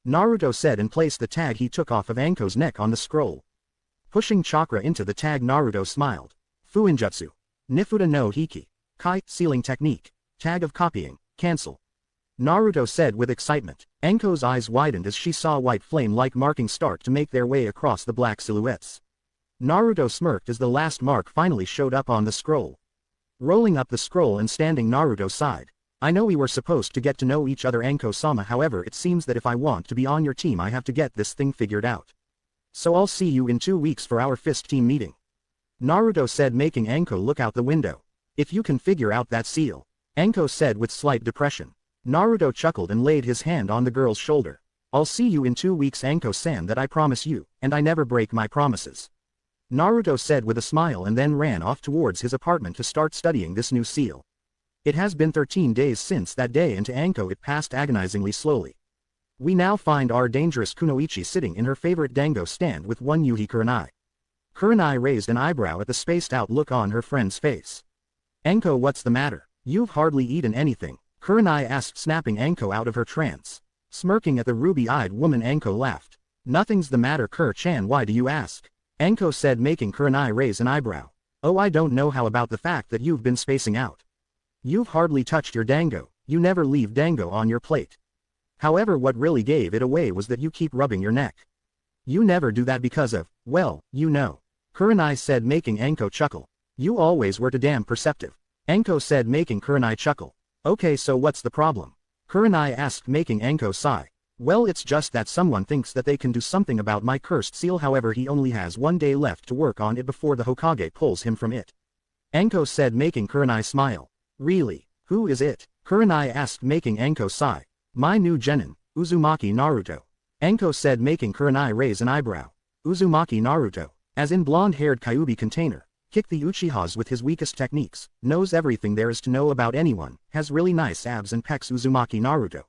Naruto said, and placed the tag he took off of Anko's neck on the scroll. Pushing chakra into the tag, Naruto smiled. Fuinjutsu. Nifuda no Hiki. Kai, sealing technique. Tag of copying, cancel. Naruto said with excitement. Anko's eyes widened as she saw white flame-like markings start to make their way across the black silhouettes. Naruto smirked as the last mark finally showed up on the scroll. Rolling up the scroll and standing, Naruto sighed. I know we were supposed to get to know each other, Anko-sama, however it seems that if I want to be on your team I have to get this thing figured out. So I'll see you in 2 weeks for our fist team meeting, Naruto said, making Anko look out the window. If you can figure out that seal, Anko said with slight depression. Naruto chuckled and laid his hand on the girl's shoulder. I'll see you in 2 weeks, Anko-san, that I promise you, and I never break my promises, Naruto said with a smile, and then ran off towards his apartment to start studying this new seal. It has been 13 days since that day, and to Anko it passed agonizingly slowly. We now find our dangerous Kunoichi sitting in her favorite dango stand with one Yuhi Kurenai. Kurenai raised an eyebrow at the spaced-out look on her friend's face. Anko, what's the matter? You've hardly eaten anything, Kurenai asked, snapping Anko out of her trance. Smirking at the ruby-eyed woman, Anko laughed. Nothing's the matter, Kur-chan, why do you ask? Anko said, making Kurenai raise an eyebrow. Oh, I don't know. How about the fact that you've been spacing out? You've hardly touched your dango, you never leave dango on your plate. However, what really gave it away was that you keep rubbing your neck. You never do that because of, well, you know, Kurenai said, making Anko chuckle. You always were too damn perceptive, Anko said, making Kurenai chuckle. Okay, so what's the problem? Kurenai asked, making Anko sigh. Well, it's just that someone thinks that they can do something about my cursed seal, however he only has 1 day left to work on it before the Hokage pulls him from it, Anko said, making Kurenai smile. Really? Who is it? Kurenai asked, making Anko sigh. My new genin, Uzumaki Naruto, Anko said, making Kurenai raise an eyebrow. Uzumaki Naruto, as in blonde-haired Kyuubi container, kicked the Uchihas with his weakest techniques, knows everything there is to know about anyone, has really nice abs and pecs. Uzumaki Naruto,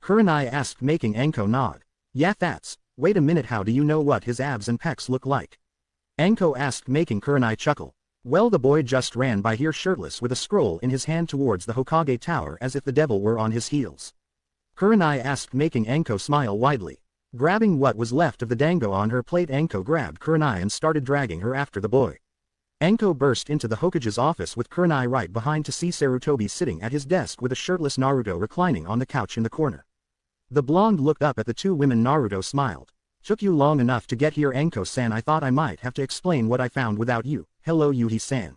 Kurenai asked, making Anko nod. Yeah, that's, wait a minute, how do you know what his abs and pecs look like? Anko asked, making Kurenai chuckle. Well, the boy just ran by here shirtless with a scroll in his hand towards the Hokage tower as if the devil were on his heels, Kurenai asked, making Anko smile widely. Grabbing what was left of the dango on her plate, Anko grabbed Kurenai and started dragging her after the boy. Anko burst into the Hokage's office with Kurenai right behind to see Sarutobi sitting at his desk with a shirtless Naruto reclining on the couch in the corner. The blonde looked up at the two women. Naruto smiled. Took you long enough to get here, Anko-san. I thought I might have to explain what I found without you. Hello, Yuhi-san,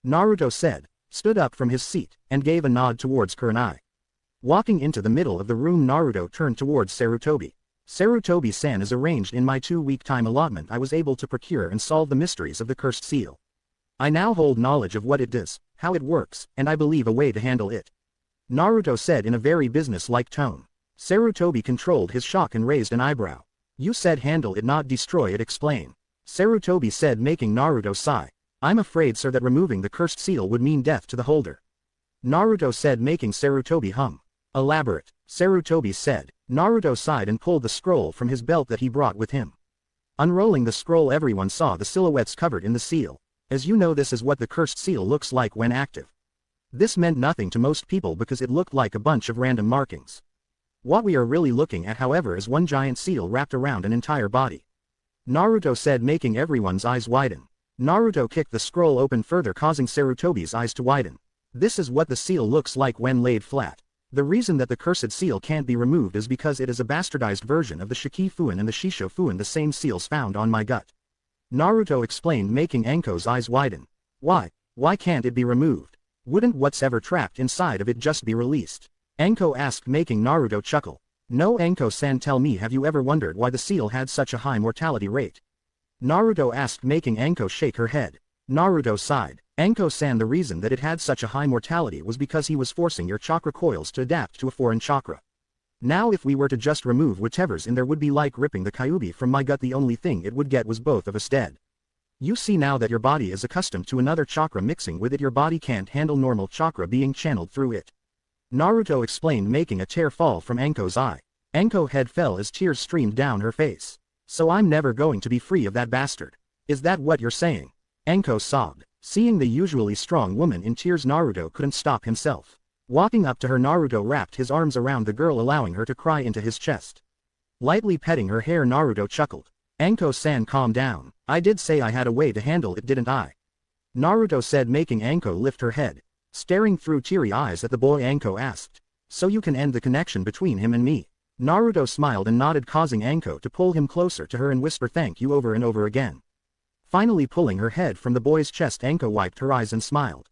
Naruto said, stood up from his seat, and gave a nod towards Kurenai. Walking into the middle of the room, Naruto turned towards Sarutobi. Sarutobi-san, is arranged in my 2-week time allotment I was able to procure and solve the mysteries of the cursed seal. I now hold knowledge of what it does, how it works, and I believe a way to handle it, Naruto said in a very business-like tone. Sarutobi controlled his shock and raised an eyebrow. You said handle it, not destroy it, explain, Sarutobi said, making Naruto sigh. I'm afraid, sir, that removing the cursed seal would mean death to the holder, Naruto said, making Sarutobi hum. Elaborate, Sarutobi said. Naruto sighed and pulled the scroll from his belt that he brought with him. Unrolling the scroll, everyone saw the silhouettes covered in the seal. As you know, this is what the cursed seal looks like when active. This meant nothing to most people because it looked like a bunch of random markings. What we are really looking at, however, is one giant seal wrapped around an entire body. Naruto said, making everyone's eyes widen. Naruto kicked the scroll open further, causing Sarutobi's eyes to widen. This is what the seal looks like when laid flat. The reason that the cursed seal can't be removed is because it is a bastardized version of the Shiki Fuin and the Shisho Fuin, the same seals found on my gut. Naruto explained, making Anko's eyes widen. Why can't it be removed? Wouldn't what's ever trapped inside of it just be released? Anko asked, making Naruto chuckle. No, Anko-san, tell me, have you ever wondered why the seal had such a high mortality rate? Naruto asked, making Anko shake her head. Naruto sighed. Anko-san, the reason that it had such a high mortality was because he was forcing your chakra coils to adapt to a foreign chakra. Now if we were to just remove whatever's in there, would be like ripping the Kyuubi from my gut. The only thing it would get was both of us dead. You see, now that your body is accustomed to another chakra mixing with it, your body can't handle normal chakra being channeled through it. Naruto explained, making a tear fall from Anko's eye. Anko's head fell as tears streamed down her face. So I'm never going to be free of that bastard. Is that what you're saying? Anko sobbed. Seeing the usually strong woman in tears, Naruto couldn't stop himself. Walking up to her, Naruto wrapped his arms around the girl, allowing her to cry into his chest. Lightly petting her hair, Naruto chuckled. Anko-san, calm down. I did say I had a way to handle it, didn't I? Naruto said, making Anko lift her head. Staring through teary eyes at the boy, Anko asked. So you can end the connection between him and me? Naruto smiled and nodded, causing Anko to pull him closer to her and whisper thank you over and over again. Finally pulling her head from the boy's chest, Anko wiped her eyes and smiled.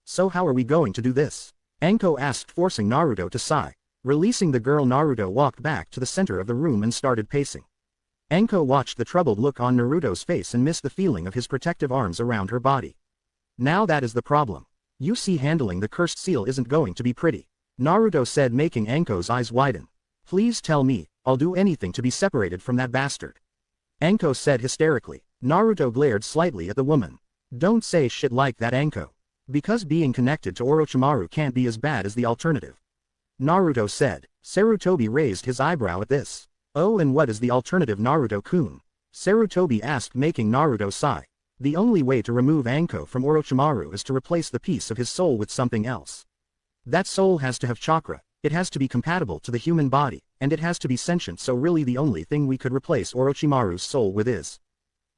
So how are we going to do this? Anko asked, forcing Naruto to sigh. Releasing the girl, Naruto walked back to the center of the room and started pacing. Anko watched the troubled look on Naruto's face and missed the feeling of his protective arms around her body. Now that is the problem. You see, handling the cursed seal isn't going to be pretty. Naruto said, making Anko's eyes widen. Please tell me, I'll do anything to be separated from that bastard. Anko said hysterically. Naruto glared slightly at the woman. Don't say shit like that, Anko. Because being connected to Orochimaru can't be as bad as the alternative. Naruto said. Sarutobi raised his eyebrow at this. Oh, and what is the alternative, Naruto-kun? Sarutobi asked, making Naruto sigh. The only way to remove Anko from Orochimaru is to replace the piece of his soul with something else. That soul has to have chakra, it has to be compatible to the human body, and it has to be sentient, so really the only thing we could replace Orochimaru's soul with is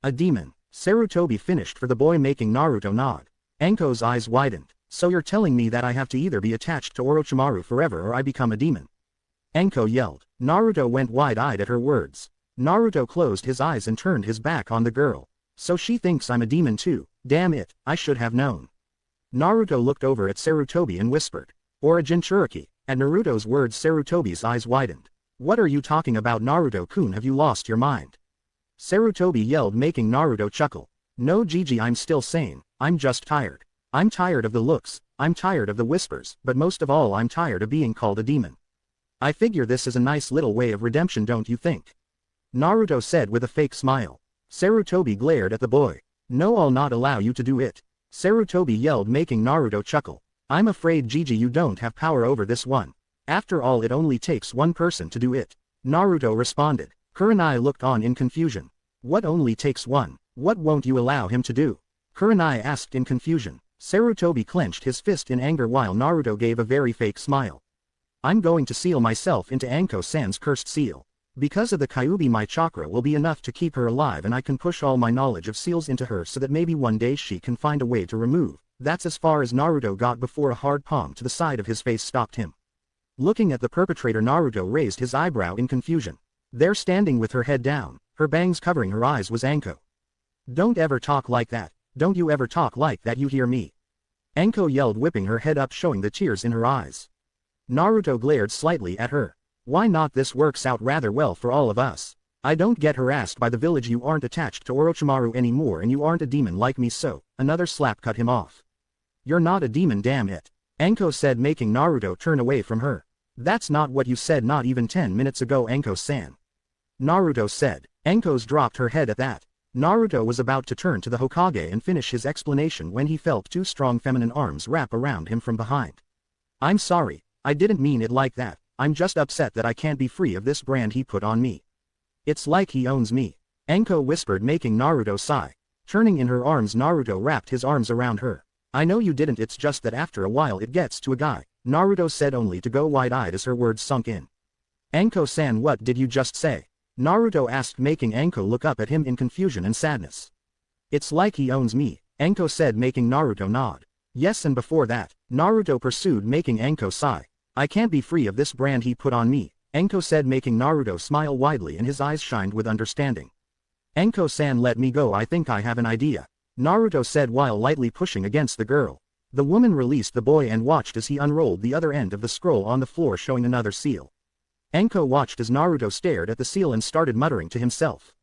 a demon. Sarutobi finished for the boy, making Naruto nod. Anko's eyes widened. So you're telling me that I have to either be attached to Orochimaru forever or I become a demon? Anko yelled. Naruto went wide-eyed at her words. Naruto closed his eyes and turned his back on the girl. So she thinks I'm a demon too. Damn it, I should have known. Naruto looked over at Sarutobi and whispered. Or a Jinchuriki. At Naruto's words, Sarutobi's eyes widened. What are you talking about, Naruto-kun? Have you lost your mind? Sarutobi yelled, making Naruto chuckle. No, Gigi, I'm still sane. I'm just tired. I'm tired of the looks, I'm tired of the whispers, but most of all I'm tired of being called a demon. I figure this is a nice little way of redemption, don't you think? Naruto said with a fake smile. Sarutobi glared at the boy. No, I'll not allow you to do it. Sarutobi yelled, making Naruto chuckle. I'm afraid, Gigi, you don't have power over this one. After all, it only takes one person to do it. Naruto responded. Kurenai looked on in confusion. What only takes one? What won't you allow him to do? Kurenai asked in confusion. Sarutobi clenched his fist in anger while Naruto gave a very fake smile. I'm going to seal myself into Anko-san's cursed seal. Because of the Kyuubi, my chakra will be enough to keep her alive, and I can push all my knowledge of seals into her so that maybe one day she can find a way to remove. That's as far as Naruto got before a hard palm to the side of his face stopped him. Looking at the perpetrator, Naruto raised his eyebrow in confusion. There, standing with her head down, her bangs covering her eyes, was Anko. Don't ever talk like that. Don't you ever talk like that, you hear me? Anko yelled, whipping her head up, showing the tears in her eyes. Naruto glared slightly at her. Why not? This works out rather well for all of us. I don't get harassed by the village. You aren't attached to Orochimaru anymore, and you aren't a demon like me, so another slap cut him off. You're not a demon, damn it. Anko said, making Naruto turn away from her. That's not what you said not even 10 minutes ago, Anko-san. Naruto said. Anko's dropped her head at that. Naruto was about to turn to the Hokage and finish his explanation when he felt two strong feminine arms wrap around him from behind. I'm sorry, I didn't mean it like that. I'm just upset that I can't be free of this brand he put on me. It's like he owns me. Anko whispered, making Naruto sigh. Turning in her arms, Naruto wrapped his arms around her. I know you didn't, it's just that after a while it gets to a guy, Naruto said, only to go wide-eyed as her words sunk in. Anko-san, what did you just say? Naruto asked, making Anko look up at him in confusion and sadness. It's like he owns me, Anko said, making Naruto nod. Yes, and before that, Naruto pursued, making Anko sigh. I can't be free of this brand he put on me, Anko said, making Naruto smile widely and his eyes shined with understanding. Anko-san, let me go, I think I have an idea, Naruto said while lightly pushing against the girl. The woman released the boy and watched as he unrolled the other end of the scroll on the floor, showing another seal. Anko watched as Naruto stared at the seal and started muttering to himself.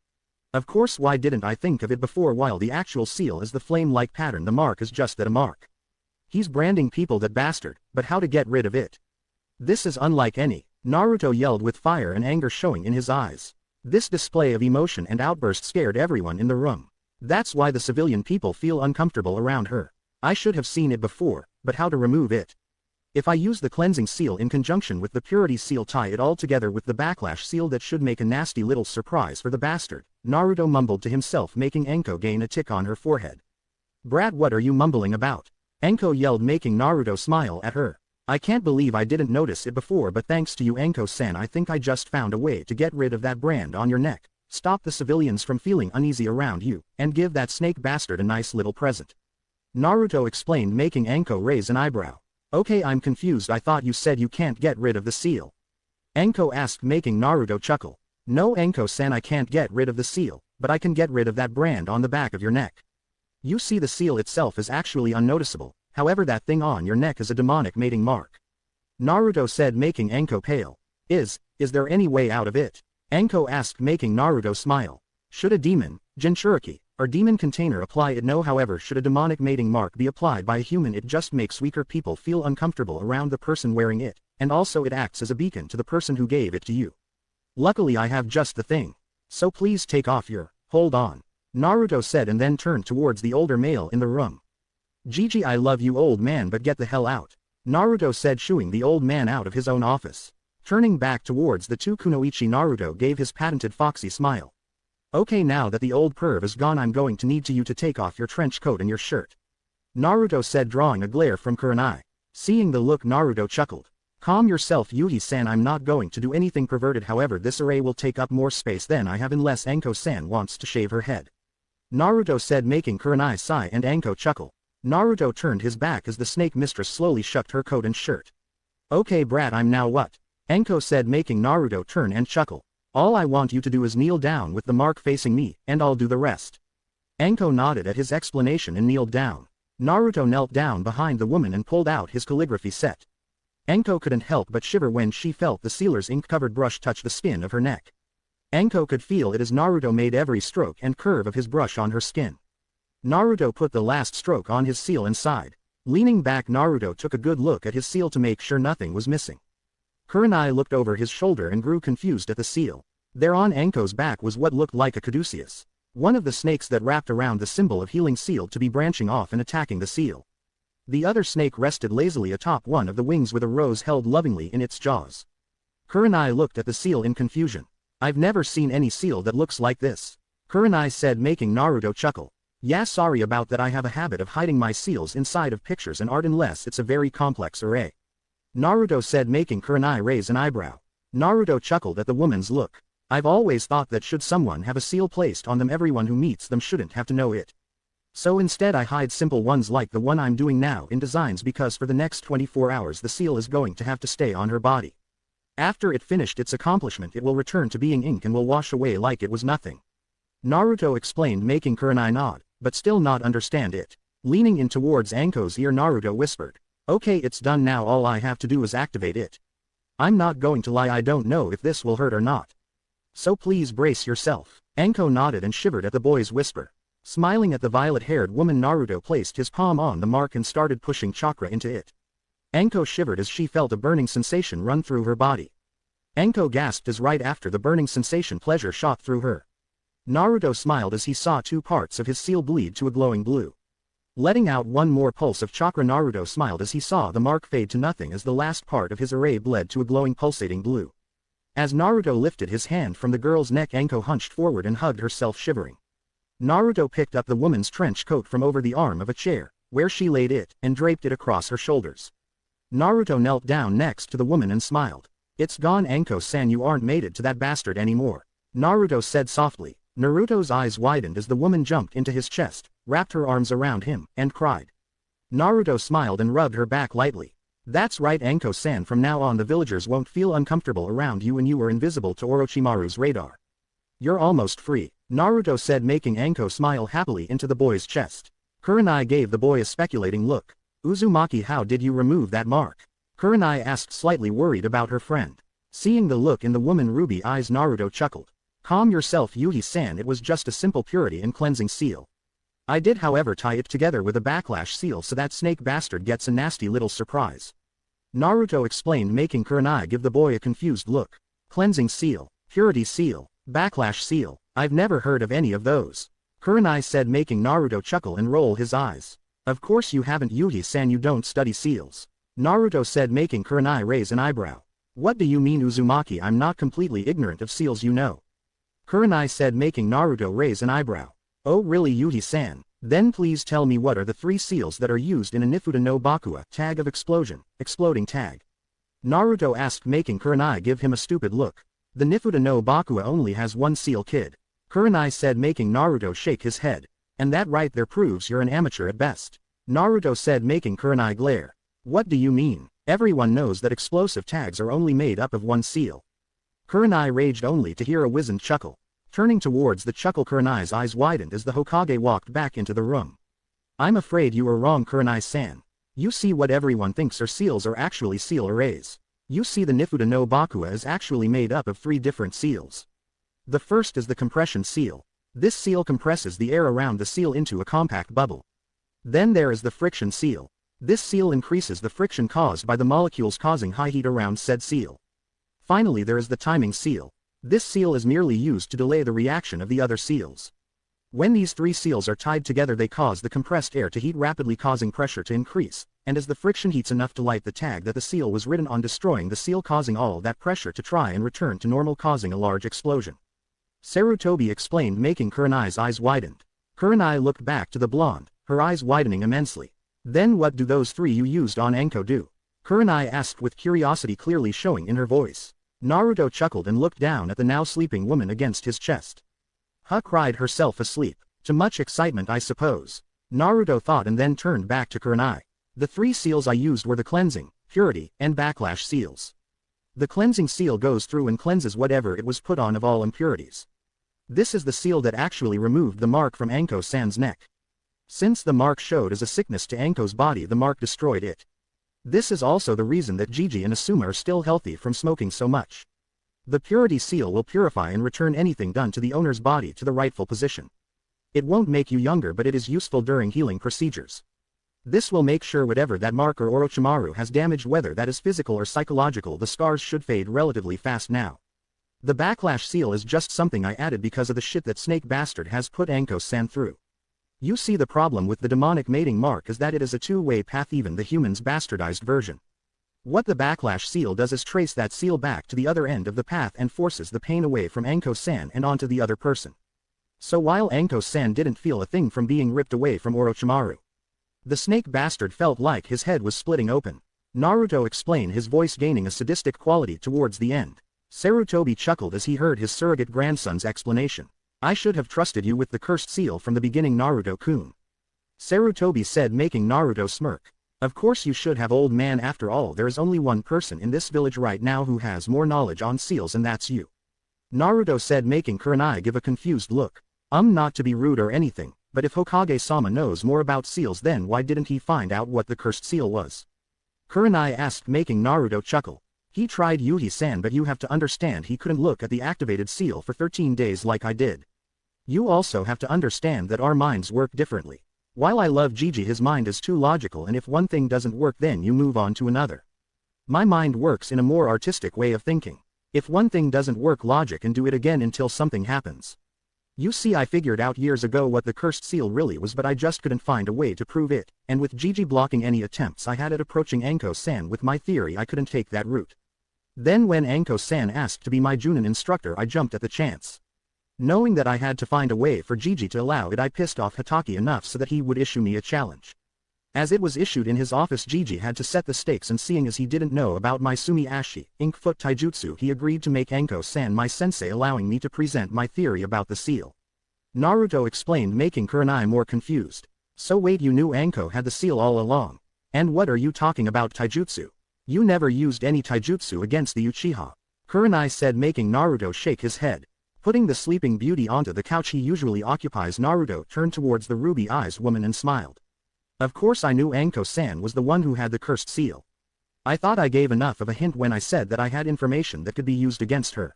Of course, why didn't I think of it before? While the actual seal is the flame-like pattern, the mark is just that, a mark. He's branding people, that bastard, but how to get rid of it? This is unlike any, Naruto yelled with fire and anger showing in his eyes. This display of emotion and outburst scared everyone in the room. That's why the civilian people feel uncomfortable around her. I should have seen it before, but how to remove it? If I use the cleansing seal in conjunction with the purity seal, tie it all together with the backlash seal, that should make a nasty little surprise for the bastard, Naruto mumbled to himself, making Anko gain a tick on her forehead. Brat, what are you mumbling about? Anko yelled, making Naruto smile at her. I can't believe I didn't notice it before, but thanks to you, Anko-san, I think I just found a way to get rid of that brand on your neck, stop the civilians from feeling uneasy around you, and give that snake bastard a nice little present. Naruto explained, making Anko raise an eyebrow. Okay, I'm confused, I thought you said you can't get rid of the seal. Anko asked, making Naruto chuckle. No, Anko-san, I can't get rid of the seal, but I can get rid of that brand on the back of your neck. You see, the seal itself is actually unnoticeable, however that thing on your neck is a demonic mating mark. Naruto said, making Anko pale. Is there any way out of it? Anko asked, making Naruto smile. Should a demon, Jinchuriki, or demon container apply it? No, however, should a demonic mating mark be applied by a human, it just makes weaker people feel uncomfortable around the person wearing it, and also it acts as a beacon to the person who gave it to you. Luckily I have just the thing. So please take off your, hold on, Naruto said, and then turned towards the older male in the room. Gigi, I love you, old man, but get the hell out, Naruto said, shooing the old man out of his own office. Turning back towards the two kunoichi, Naruto gave his patented foxy smile. Okay, now that the old perv is gone, I'm going to need you to take off your trench coat and your shirt, Naruto said, drawing a glare from Kurenai. Seeing the look, Naruto chuckled. Calm yourself, Yuji-san, I'm not going to do anything perverted, however this array will take up more space than I have unless Anko-san wants to shave her head, Naruto said, making Kurenai sigh and Anko chuckle. Naruto turned his back as the snake mistress slowly shucked her coat and shirt. Okay, brat, I'm now what? Anko said, making Naruto turn and chuckle. All I want you to do is kneel down with the mark facing me, and I'll do the rest. Anko nodded at his explanation and kneeled down. Naruto knelt down behind the woman and pulled out his calligraphy set. Anko couldn't help but shiver when she felt the sealer's ink-covered brush touch the skin of her neck. Anko could feel it as Naruto made every stroke and curve of his brush on her skin. Naruto put the last stroke on his seal and sighed. Leaning back, Naruto took a good look at his seal to make sure nothing was missing. Kurenai looked over his shoulder and grew confused at the seal. There on Anko's back was what looked like a caduceus, one of the snakes that wrapped around the symbol of healing seal to be branching off and attacking the seal. The other snake rested lazily atop one of the wings with a rose held lovingly in its jaws. Kurenai looked at the seal in confusion. I've never seen any seal that looks like this, Kurenai said, making Naruto chuckle. Yeah, sorry about that, I have a habit of hiding my seals inside of pictures and art unless it's a very complex array, Naruto said, making Kurenai raise an eyebrow. Naruto chuckled at the woman's look. I've always thought that should someone have a seal placed on them, everyone who meets them shouldn't have to know it. So instead I hide simple ones like the one I'm doing now in designs, because for the next 24 hours the seal is going to have to stay on her body. After it finished its accomplishment, it will return to being ink and will wash away like it was nothing, Naruto explained, making Kurenai nod, but still not understand it. Leaning in towards Anko's ear, Naruto whispered. Okay, it's done now, all I have to do is activate it. I'm not going to lie, I don't know if this will hurt or not, so please brace yourself. Anko nodded and shivered at the boy's whisper. Smiling at the violet-haired woman, Naruto placed his palm on the mark and started pushing chakra into it. Anko shivered as she felt a burning sensation run through her body. Anko gasped as right after the burning sensation pleasure shot through her. Naruto smiled as he saw 2 parts of his seal bleed to a glowing blue. Letting out one more pulse of chakra, Naruto smiled as he saw the mark fade to nothing as the last part of his array bled to a glowing pulsating blue. As Naruto lifted his hand from the girl's neck, Anko hunched forward and hugged herself, shivering. Naruto picked up the woman's trench coat from over the arm of a chair, where she laid it, and draped it across her shoulders. Naruto knelt down next to the woman and smiled. "It's gone, Anko-san, you aren't mated to that bastard anymore," Naruto said softly. Naruto's eyes widened as the woman jumped into his chest, wrapped her arms around him, and cried. Naruto smiled and rubbed her back lightly. "That's right, Anko-san, from now on the villagers won't feel uncomfortable around you, and you are invisible to Orochimaru's radar. You're almost free," Naruto said, making Anko smile happily into the boy's chest. Kurenai gave the boy a speculating look. "Uzumaki, how did you remove that mark?" Kurenai asked, slightly worried about her friend. Seeing the look in the woman's ruby eyes, Naruto chuckled. "Calm yourself, Yuji-san, it was just a simple purity and cleansing seal. I did however tie it together with a backlash seal so that snake bastard gets a nasty little surprise," Naruto explained, making Kurenai give the boy a confused look. "Cleansing seal, purity seal, backlash seal, I've never heard of any of those," Kurenai said, making Naruto chuckle and roll his eyes. "Of course you haven't, Yuji-san, you don't study seals," Naruto said, making Kurenai raise an eyebrow. "What do you mean, Uzumaki? I'm not completely ignorant of seals, you know," Kurenai said, making Naruto raise an eyebrow. "Oh really, Yuji-san? Then please tell me, what are the 3 seals that are used in a Nifuta no Bakuwa, tag of explosion, exploding tag?" Naruto asked, making Kurenai give him a stupid look. "The Nifuta no Bakuwa only has 1 seal, kid," Kurenai said, making Naruto shake his head. "And that right there proves you're an amateur at best," Naruto said, making Kurenai glare. "What do you mean? Everyone knows that explosive tags are only made up of 1 seal." Kurenai raged, only to hear a wizened chuckle. Turning towards the chuckle, Kurenai's eyes widened as the Hokage walked back into the room. "I'm afraid you are wrong, Kurenai-san. You see, what everyone thinks are seals are actually seal arrays. You see, the Nifuta no Bakuwa is actually made up of 3 different seals. The first is the compression seal. This seal compresses the air around the seal into a compact bubble. Then there is the friction seal. This seal increases the friction caused by the molecules, causing high heat around said seal. Finally there is the timing seal. This seal is merely used to delay the reaction of the other seals. When these 3 seals are tied together, they cause the compressed air to heat rapidly, causing pressure to increase, and as the friction heats enough to light the tag that the seal was written on, destroying the seal, causing all that pressure to try and return to normal, causing a large explosion," Sarutobi explained, making Kurenai's eyes widened. Kurenai looked back to the blonde, her eyes widening immensely. "Then what do those 3 you used on Anko do?" Kurenai asked, with curiosity clearly showing in her voice. Naruto chuckled and looked down at the now sleeping woman against his chest. "Huh?" cried herself asleep. "Too much excitement, I suppose," Naruto thought, and then turned back to Kurenai. "The 3 seals I used were the cleansing, purity, and backlash seals. The cleansing seal goes through and cleanses whatever it was put on of all impurities. This is the seal that actually removed the mark from Anko-san's neck. Since the mark showed as a sickness to Anko's body, the mark destroyed it. This is also the reason that Gigi and Asuma are still healthy from smoking so much. The purity seal will purify and return anything done to the owner's body to the rightful position. It won't make you younger, but it is useful during healing procedures. This will make sure whatever that mark or Orochimaru has damaged, whether that is physical or psychological, the scars should fade relatively fast now. The backlash seal is just something I added because of the shit that snake bastard has put Anko-san through. You see, the problem with the demonic mating mark is that it is a 2-way path, even the human's bastardized version. What the backlash seal does is trace that seal back to the other end of the path and forces the pain away from Anko-san and onto the other person. So while Anko-san didn't feel a thing from being ripped away from Orochimaru, the snake bastard felt like his head was splitting open. Naruto explained, his voice gaining a sadistic quality towards the end. Sarutobi chuckled as he heard his surrogate grandson's explanation. "I should have trusted you with the cursed seal from the beginning, Naruto-kun," Sarutobi said, making Naruto smirk. "Of course you should have, old man. After all, there is only one person in this village right now who has more knowledge on seals, and that's you," Naruto said, making Kurenai give a confused look. Not to be rude or anything, but if Hokage-sama knows more about seals, then why didn't he find out what the cursed seal was?" Kurenai asked, making Naruto chuckle. "He tried, Yuji-san, but you have to understand he couldn't look at the activated seal for 13 days like I did. You also have to understand that our minds work differently. While I love Gigi, his mind is too logical, and if one thing doesn't work, then you move on to another. My mind works in a more artistic way of thinking. If one thing doesn't work, logic, and do it again until something happens. You see, I figured out years ago what the cursed seal really was, but I just couldn't find a way to prove it, and with Gigi blocking any attempts I had at approaching Anko-san with my theory, I couldn't take that route. Then when Anko-san asked to be my Junin instructor, I jumped at the chance. Knowing that I had to find a way for Gigi to allow it, I pissed off Hitaki enough so that he would issue me a challenge. As it was issued in his office, Gigi had to set the stakes, and seeing as he didn't know about my Sumi Ashi, Ink Foot Taijutsu, he agreed to make Anko-san my sensei, allowing me to present my theory about the seal. Naruto explained, making Kurenai more confused. So wait, you knew Anko had the seal all along? And what are you talking about taijutsu? You never used any taijutsu against the Uchiha. Kurenai said, making Naruto shake his head. Putting the sleeping beauty onto the couch he usually occupies, Naruto turned towards the ruby eyes woman and smiled. Of course I knew Anko-san was the one who had the cursed seal. I thought I gave enough of a hint when I said that I had information that could be used against her.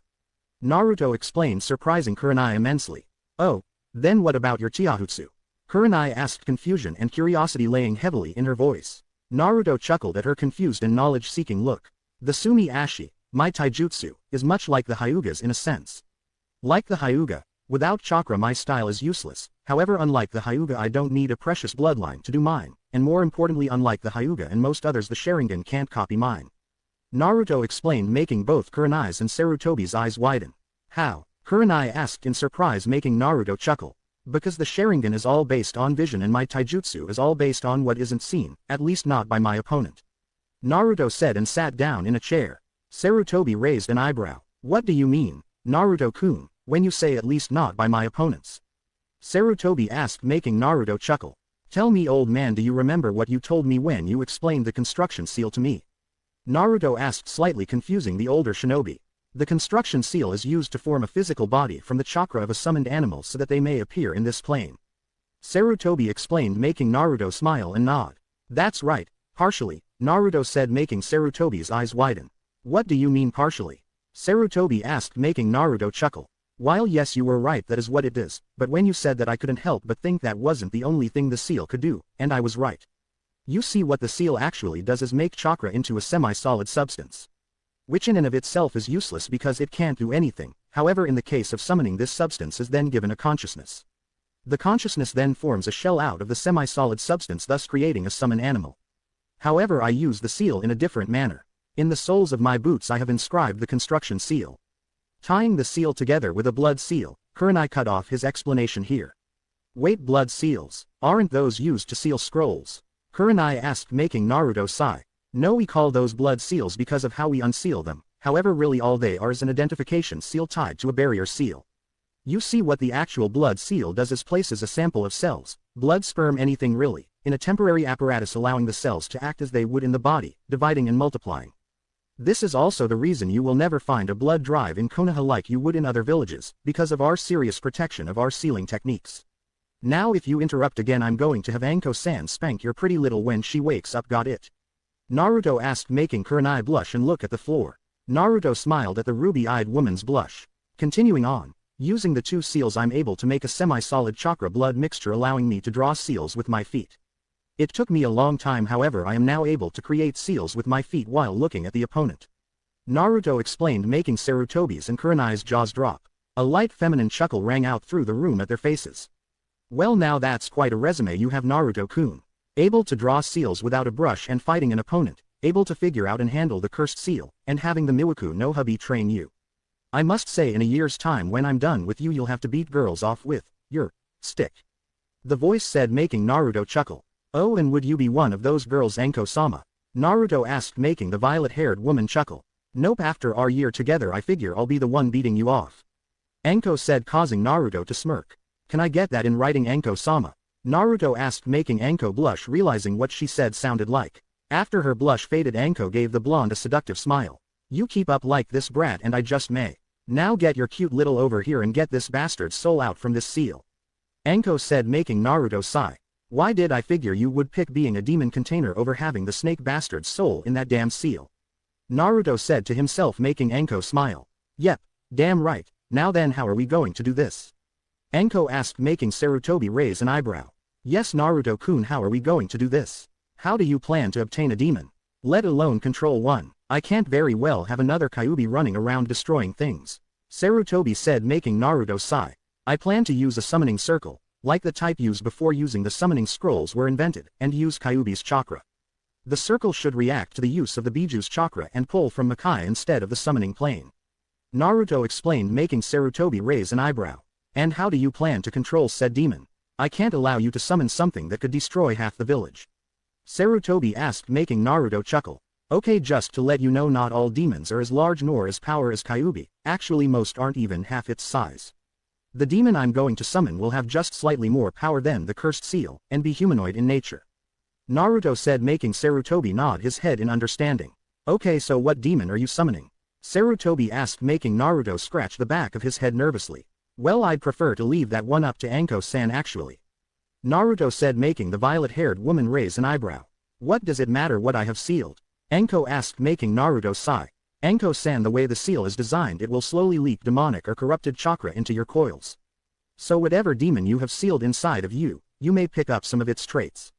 Naruto explained, surprising Kurenai immensely. Oh, then what about your Chiahutsu? Kurenai asked, confusion and curiosity laying heavily in her voice. Naruto chuckled at her confused and knowledge-seeking look. The Sumi Ashi, my taijutsu, is much like the Hyuga's in a sense. Like the Hyuga, without chakra my style is useless. However, unlike the Hyuga, I don't need a precious bloodline to do mine, and more importantly, unlike the Hyuga and most others, the Sharingan can't copy mine. Naruto explained, making both Kurenai's and Sarutobi's eyes widen. How? Kurenai asked in surprise, making Naruto chuckle. Because the Sharingan is all based on vision and my taijutsu is all based on what isn't seen, at least not by my opponent. Naruto said and sat down in a chair. Sarutobi raised an eyebrow. What do you mean, Naruto-kun, when you say at least not by my opponents? Sarutobi asked, making Naruto chuckle. Tell me, old man, do you remember what you told me when you explained the construction seal to me? Naruto asked, slightly confusing the older shinobi. The construction seal is used to form a physical body from the chakra of a summoned animal so that they may appear in this plane. Sarutobi explained, making Naruto smile and nod. That's right, partially, Naruto said, making Sarutobi's eyes widen. What do you mean partially? Sarutobi asked, making Naruto chuckle. While yes, you were right, that is what it is, but when you said that, I couldn't help but think that wasn't the only thing the seal could do, and I was right. You see, what the seal actually does is make chakra into a semi-solid substance, which in and of itself is useless because it can't do anything. However, in the case of summoning, this substance is then given a consciousness. The consciousness then forms a shell out of the semi-solid substance, thus creating a summon animal. However, I use the seal in a different manner. In the soles of my boots I have inscribed the construction seal. Tying the seal together with a blood seal, Kurenai cut off his explanation here. Wait, blood seals, aren't those used to seal scrolls? Kurenai asked, making Naruto sigh. No, we call those blood seals because of how we unseal them. However, really all they are is an identification seal tied to a barrier seal. You see, what the actual blood seal does is places a sample of cells, blood, sperm, anything really, in a temporary apparatus, allowing the cells to act as they would in the body, dividing and multiplying. This is also the reason you will never find a blood drive in Konoha like you would in other villages, because of our serious protection of our sealing techniques. Now if you interrupt again, I'm going to have Anko-san spank your pretty little when she wakes up, got it? Naruto asked, making Kurenai blush and look at the floor. Naruto smiled at the ruby-eyed woman's blush. Continuing on, using the two seals I'm able to make a semi-solid chakra blood mixture, allowing me to draw seals with my feet. It took me a long time, however I am now able to create seals with my feet while looking at the opponent. Naruto explained, making Sarutobi's and Kurenai's jaws drop. A light feminine chuckle rang out through the room at their faces. Well, now that's quite a resume you have, Naruto-kun. Able to draw seals without a brush and fighting an opponent, able to figure out and handle the cursed seal, and having the Miwaku no hubby train you. I must say, in a year's time when I'm done with you, you'll have to beat girls off with your stick. The voice said, making Naruto chuckle. Oh, and would you be one of those girls, Anko-sama? Naruto asked, making the violet-haired woman chuckle. Nope, after our year together I figure I'll be the one beating you off. Anko said, causing Naruto to smirk. Can I get that in writing, Anko-sama? Naruto asked, making Anko blush, realizing what she said sounded like. After her blush faded, Anko gave the blonde a seductive smile. You keep up like this, brat, and I just may. Now get your cute little over here and get this bastard's soul out from this seal. Anko said, making Naruto sigh. Why did I figure you would pick being a demon container over having the snake bastard's soul in that damn seal? Naruto said to himself, making Anko smile. Yep, damn right. Now then, how are we going to do this? Anko asked, making Sarutobi raise an eyebrow. Yes, Naruto-kun, how are we going to do this? How do you plan to obtain a demon? Let alone control one. I can't very well have another Kyuubi running around destroying things. Sarutobi said, making Naruto sigh. I plan to use a summoning circle, like the type used before using the summoning scrolls were invented, and use Kyuubi's chakra. The circle should react to the use of the Biju's chakra and pull from Makai instead of the summoning plane. Naruto explained, making Sarutobi raise an eyebrow. And how do you plan to control said demon? I can't allow you to summon something that could destroy half the village. Sarutobi asked, making Naruto chuckle. Okay, just to let you know, not all demons are as large nor as power as Kyuubi, actually most aren't even half its size. The demon I'm going to summon will have just slightly more power than the cursed seal, and be humanoid in nature. Naruto said, making Sarutobi nod his head in understanding. Okay, so what demon are you summoning? Sarutobi asked, making Naruto scratch the back of his head nervously. Well, I'd prefer to leave that one up to Anko-san actually. Naruto said, making the violet-haired woman raise an eyebrow. What does it matter what I have sealed? Anko asked, making Naruto sigh. Anko-san, the way the seal is designed, it will slowly leak demonic or corrupted chakra into your coils. So whatever demon you have sealed inside of you, you may pick up some of its traits.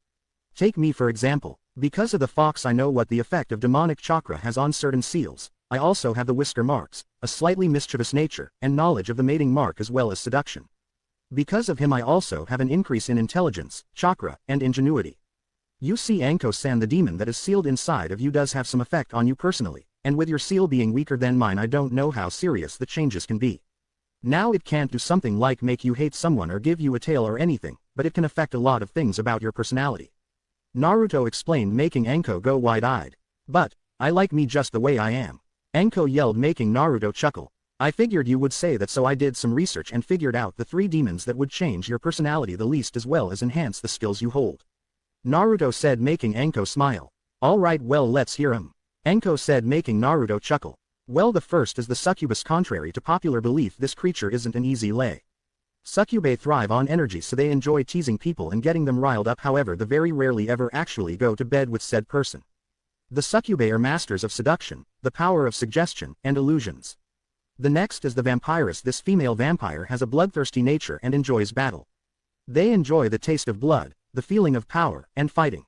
Take me for example. Because of the fox, I know what the effect of demonic chakra has on certain seals. I also have the whisker marks, a slightly mischievous nature, and knowledge of the mating mark as well as seduction. Because of him I also have an increase in intelligence, chakra, and ingenuity. You see, Anko-san, the demon that is sealed inside of you does have some effect on you personally, and with your seal being weaker than mine, I don't know how serious the changes can be. Now it can't do something like make you hate someone or give you a tail or anything, but it can affect a lot of things about your personality. Naruto explained, making Anko go wide-eyed. But, I like me just the way I am. Anko yelled, making Naruto chuckle. I figured you would say that, so I did some research and figured out the 3 demons that would change your personality the least as well as enhance the skills you hold. Naruto said, making Anko smile. Alright, well, let's hear 'em. Anko said, making Naruto chuckle. Well, the first is the succubus. Contrary to popular belief, this creature isn't an easy lay. Succubae thrive on energy, so they enjoy teasing people and getting them riled up. However, they very rarely ever actually go to bed with said person. The succubae are masters of seduction, the power of suggestion, and illusions. The next is the vampiress. This female vampire has a bloodthirsty nature and enjoys battle. They enjoy the taste of blood, the feeling of power, and fighting.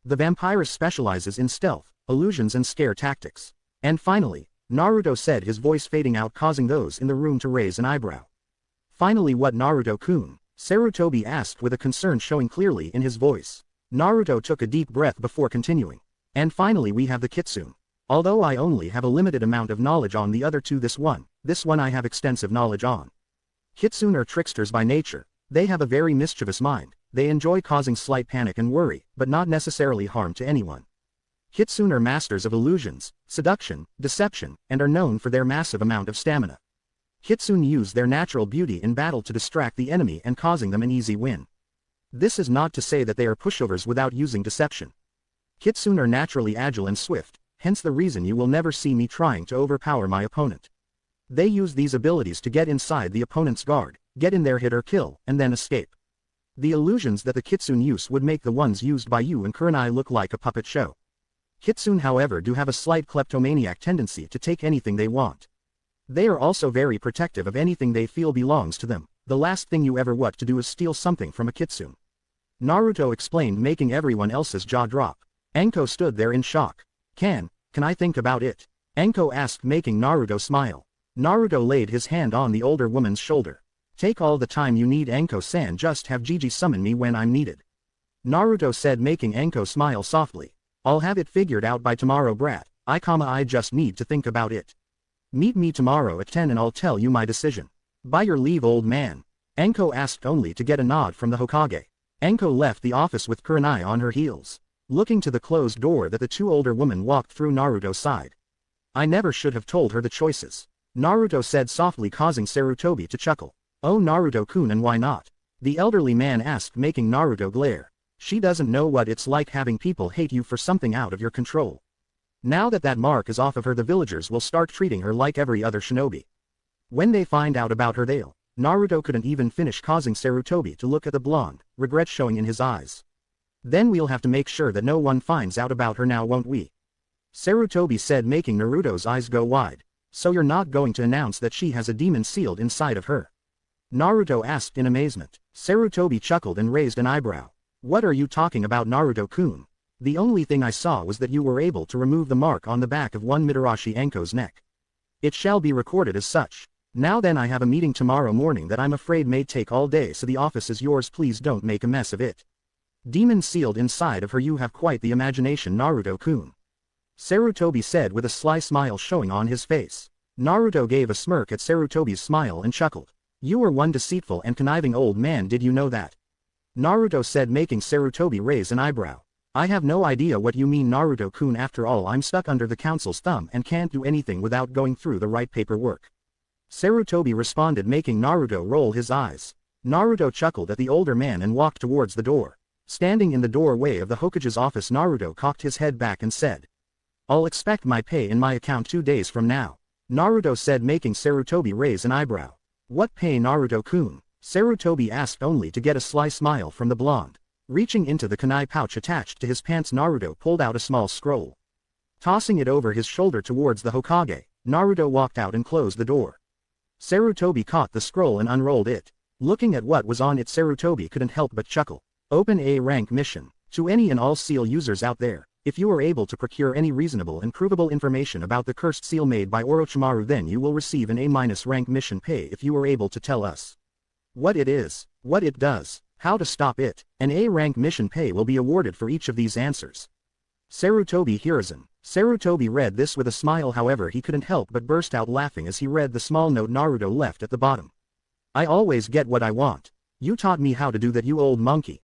The vampiress specializes in stealth, illusions, and scare tactics. And finally, Naruto said, his voice fading out, causing those in the room to raise an eyebrow. Finally, what, Naruto-kun? Sarutobi asked with a concern showing clearly in his voice. Naruto took a deep breath before continuing. And finally we have the kitsune. Although I only have a limited amount of knowledge on the other 2, this one I have extensive knowledge on. Kitsune are tricksters by nature. They have a very mischievous mind. They enjoy causing slight panic and worry, but not necessarily harm to anyone. Kitsune are masters of illusions, seduction, deception, and are known for their massive amount of stamina. Kitsune use their natural beauty in battle to distract the enemy and causing them an easy win. This is not to say that they are pushovers without using deception. Kitsune are naturally agile and swift, hence the reason you will never see me trying to overpower my opponent. They use these abilities to get inside the opponent's guard, get in their hit or kill, and then escape. The illusions that the Kitsune use would make the ones used by you and Kurenai look like a puppet show. Kitsune, however, do have a slight kleptomaniac tendency to take anything they want. They are also very protective of anything they feel belongs to them. The last thing you ever want to do is steal something from a Kitsune. Naruto explained, making everyone else's jaw drop. Anko stood there in shock. Can I think about it? Anko asked, making Naruto smile. Naruto laid his hand on the older woman's shoulder. Take all the time you need, Anko-san, just have Gigi summon me when I'm needed. Naruto said, making Anko smile softly. I'll have it figured out by tomorrow, brat. I just need to think about it. Meet me tomorrow at 10 and I'll tell you my decision. By your leave, old man. Anko asked, only to get a nod from the Hokage. Anko left the office with Kurenai on her heels, looking to the closed door that the 2 older women walked through. Naruto's side. I never should have told her the choices, Naruto said softly, causing Sarutobi to chuckle. Oh, Naruto-kun, and why not? The elderly man asked, making Naruto glare. She doesn't know what it's like having people hate you for something out of your control. Now that that mark is off of her, the villagers will start treating her like every other shinobi. When they find out about her, they'll... Naruto couldn't even finish, causing Sarutobi to look at the blonde, regret showing in his eyes. Then we'll have to make sure that no one finds out about her now, won't we? Sarutobi said, making Naruto's eyes go wide. So you're not going to announce that she has a demon sealed inside of her? Naruto asked in amazement. Sarutobi chuckled and raised an eyebrow. What are you talking about, Naruto-kun? The only thing I saw was that you were able to remove the mark on the back of one Mitarashi Anko's neck. It shall be recorded as such. Now then, I have a meeting tomorrow morning that I'm afraid may take all day, so the office is yours. Please don't make a mess of it. Demon sealed inside of her. You have quite the imagination, Naruto-kun. Sarutobi said with a sly smile showing on his face. Naruto gave a smirk at Sarutobi's smile and chuckled. You are one deceitful and conniving old man, did you know that? Naruto said, making Sarutobi raise an eyebrow. I have no idea what you mean, Naruto-kun. After all, I'm stuck under the council's thumb and can't do anything without going through the right paperwork. Sarutobi responded, making Naruto roll his eyes. Naruto chuckled at the older man and walked towards the door. Standing in the doorway of the Hokage's office, Naruto cocked his head back and said, I'll expect my pay in my account 2 days from now. Naruto said, making Sarutobi raise an eyebrow. What pay, Naruto-kun? Sarutobi asked, only to get a sly smile from the blonde. Reaching into the kunai pouch attached to his pants, Naruto pulled out a small scroll. Tossing it over his shoulder towards the Hokage, Naruto walked out and closed the door. Sarutobi caught the scroll and unrolled it. Looking at what was on it, Sarutobi couldn't help but chuckle. Open A rank mission. To any and all seal users out there, if you are able to procure any reasonable and provable information about the cursed seal made by Orochimaru, then you will receive an A- rank mission pay if you are able to tell us what it is, what it does, how to stop it. An A rank mission pay will be awarded for each of these answers. Sarutobi Hiruzen. Sarutobi read this with a smile, however he couldn't help but burst out laughing as he read the small note Naruto left at the bottom. I always get what I want. You taught me how to do that, you old monkey.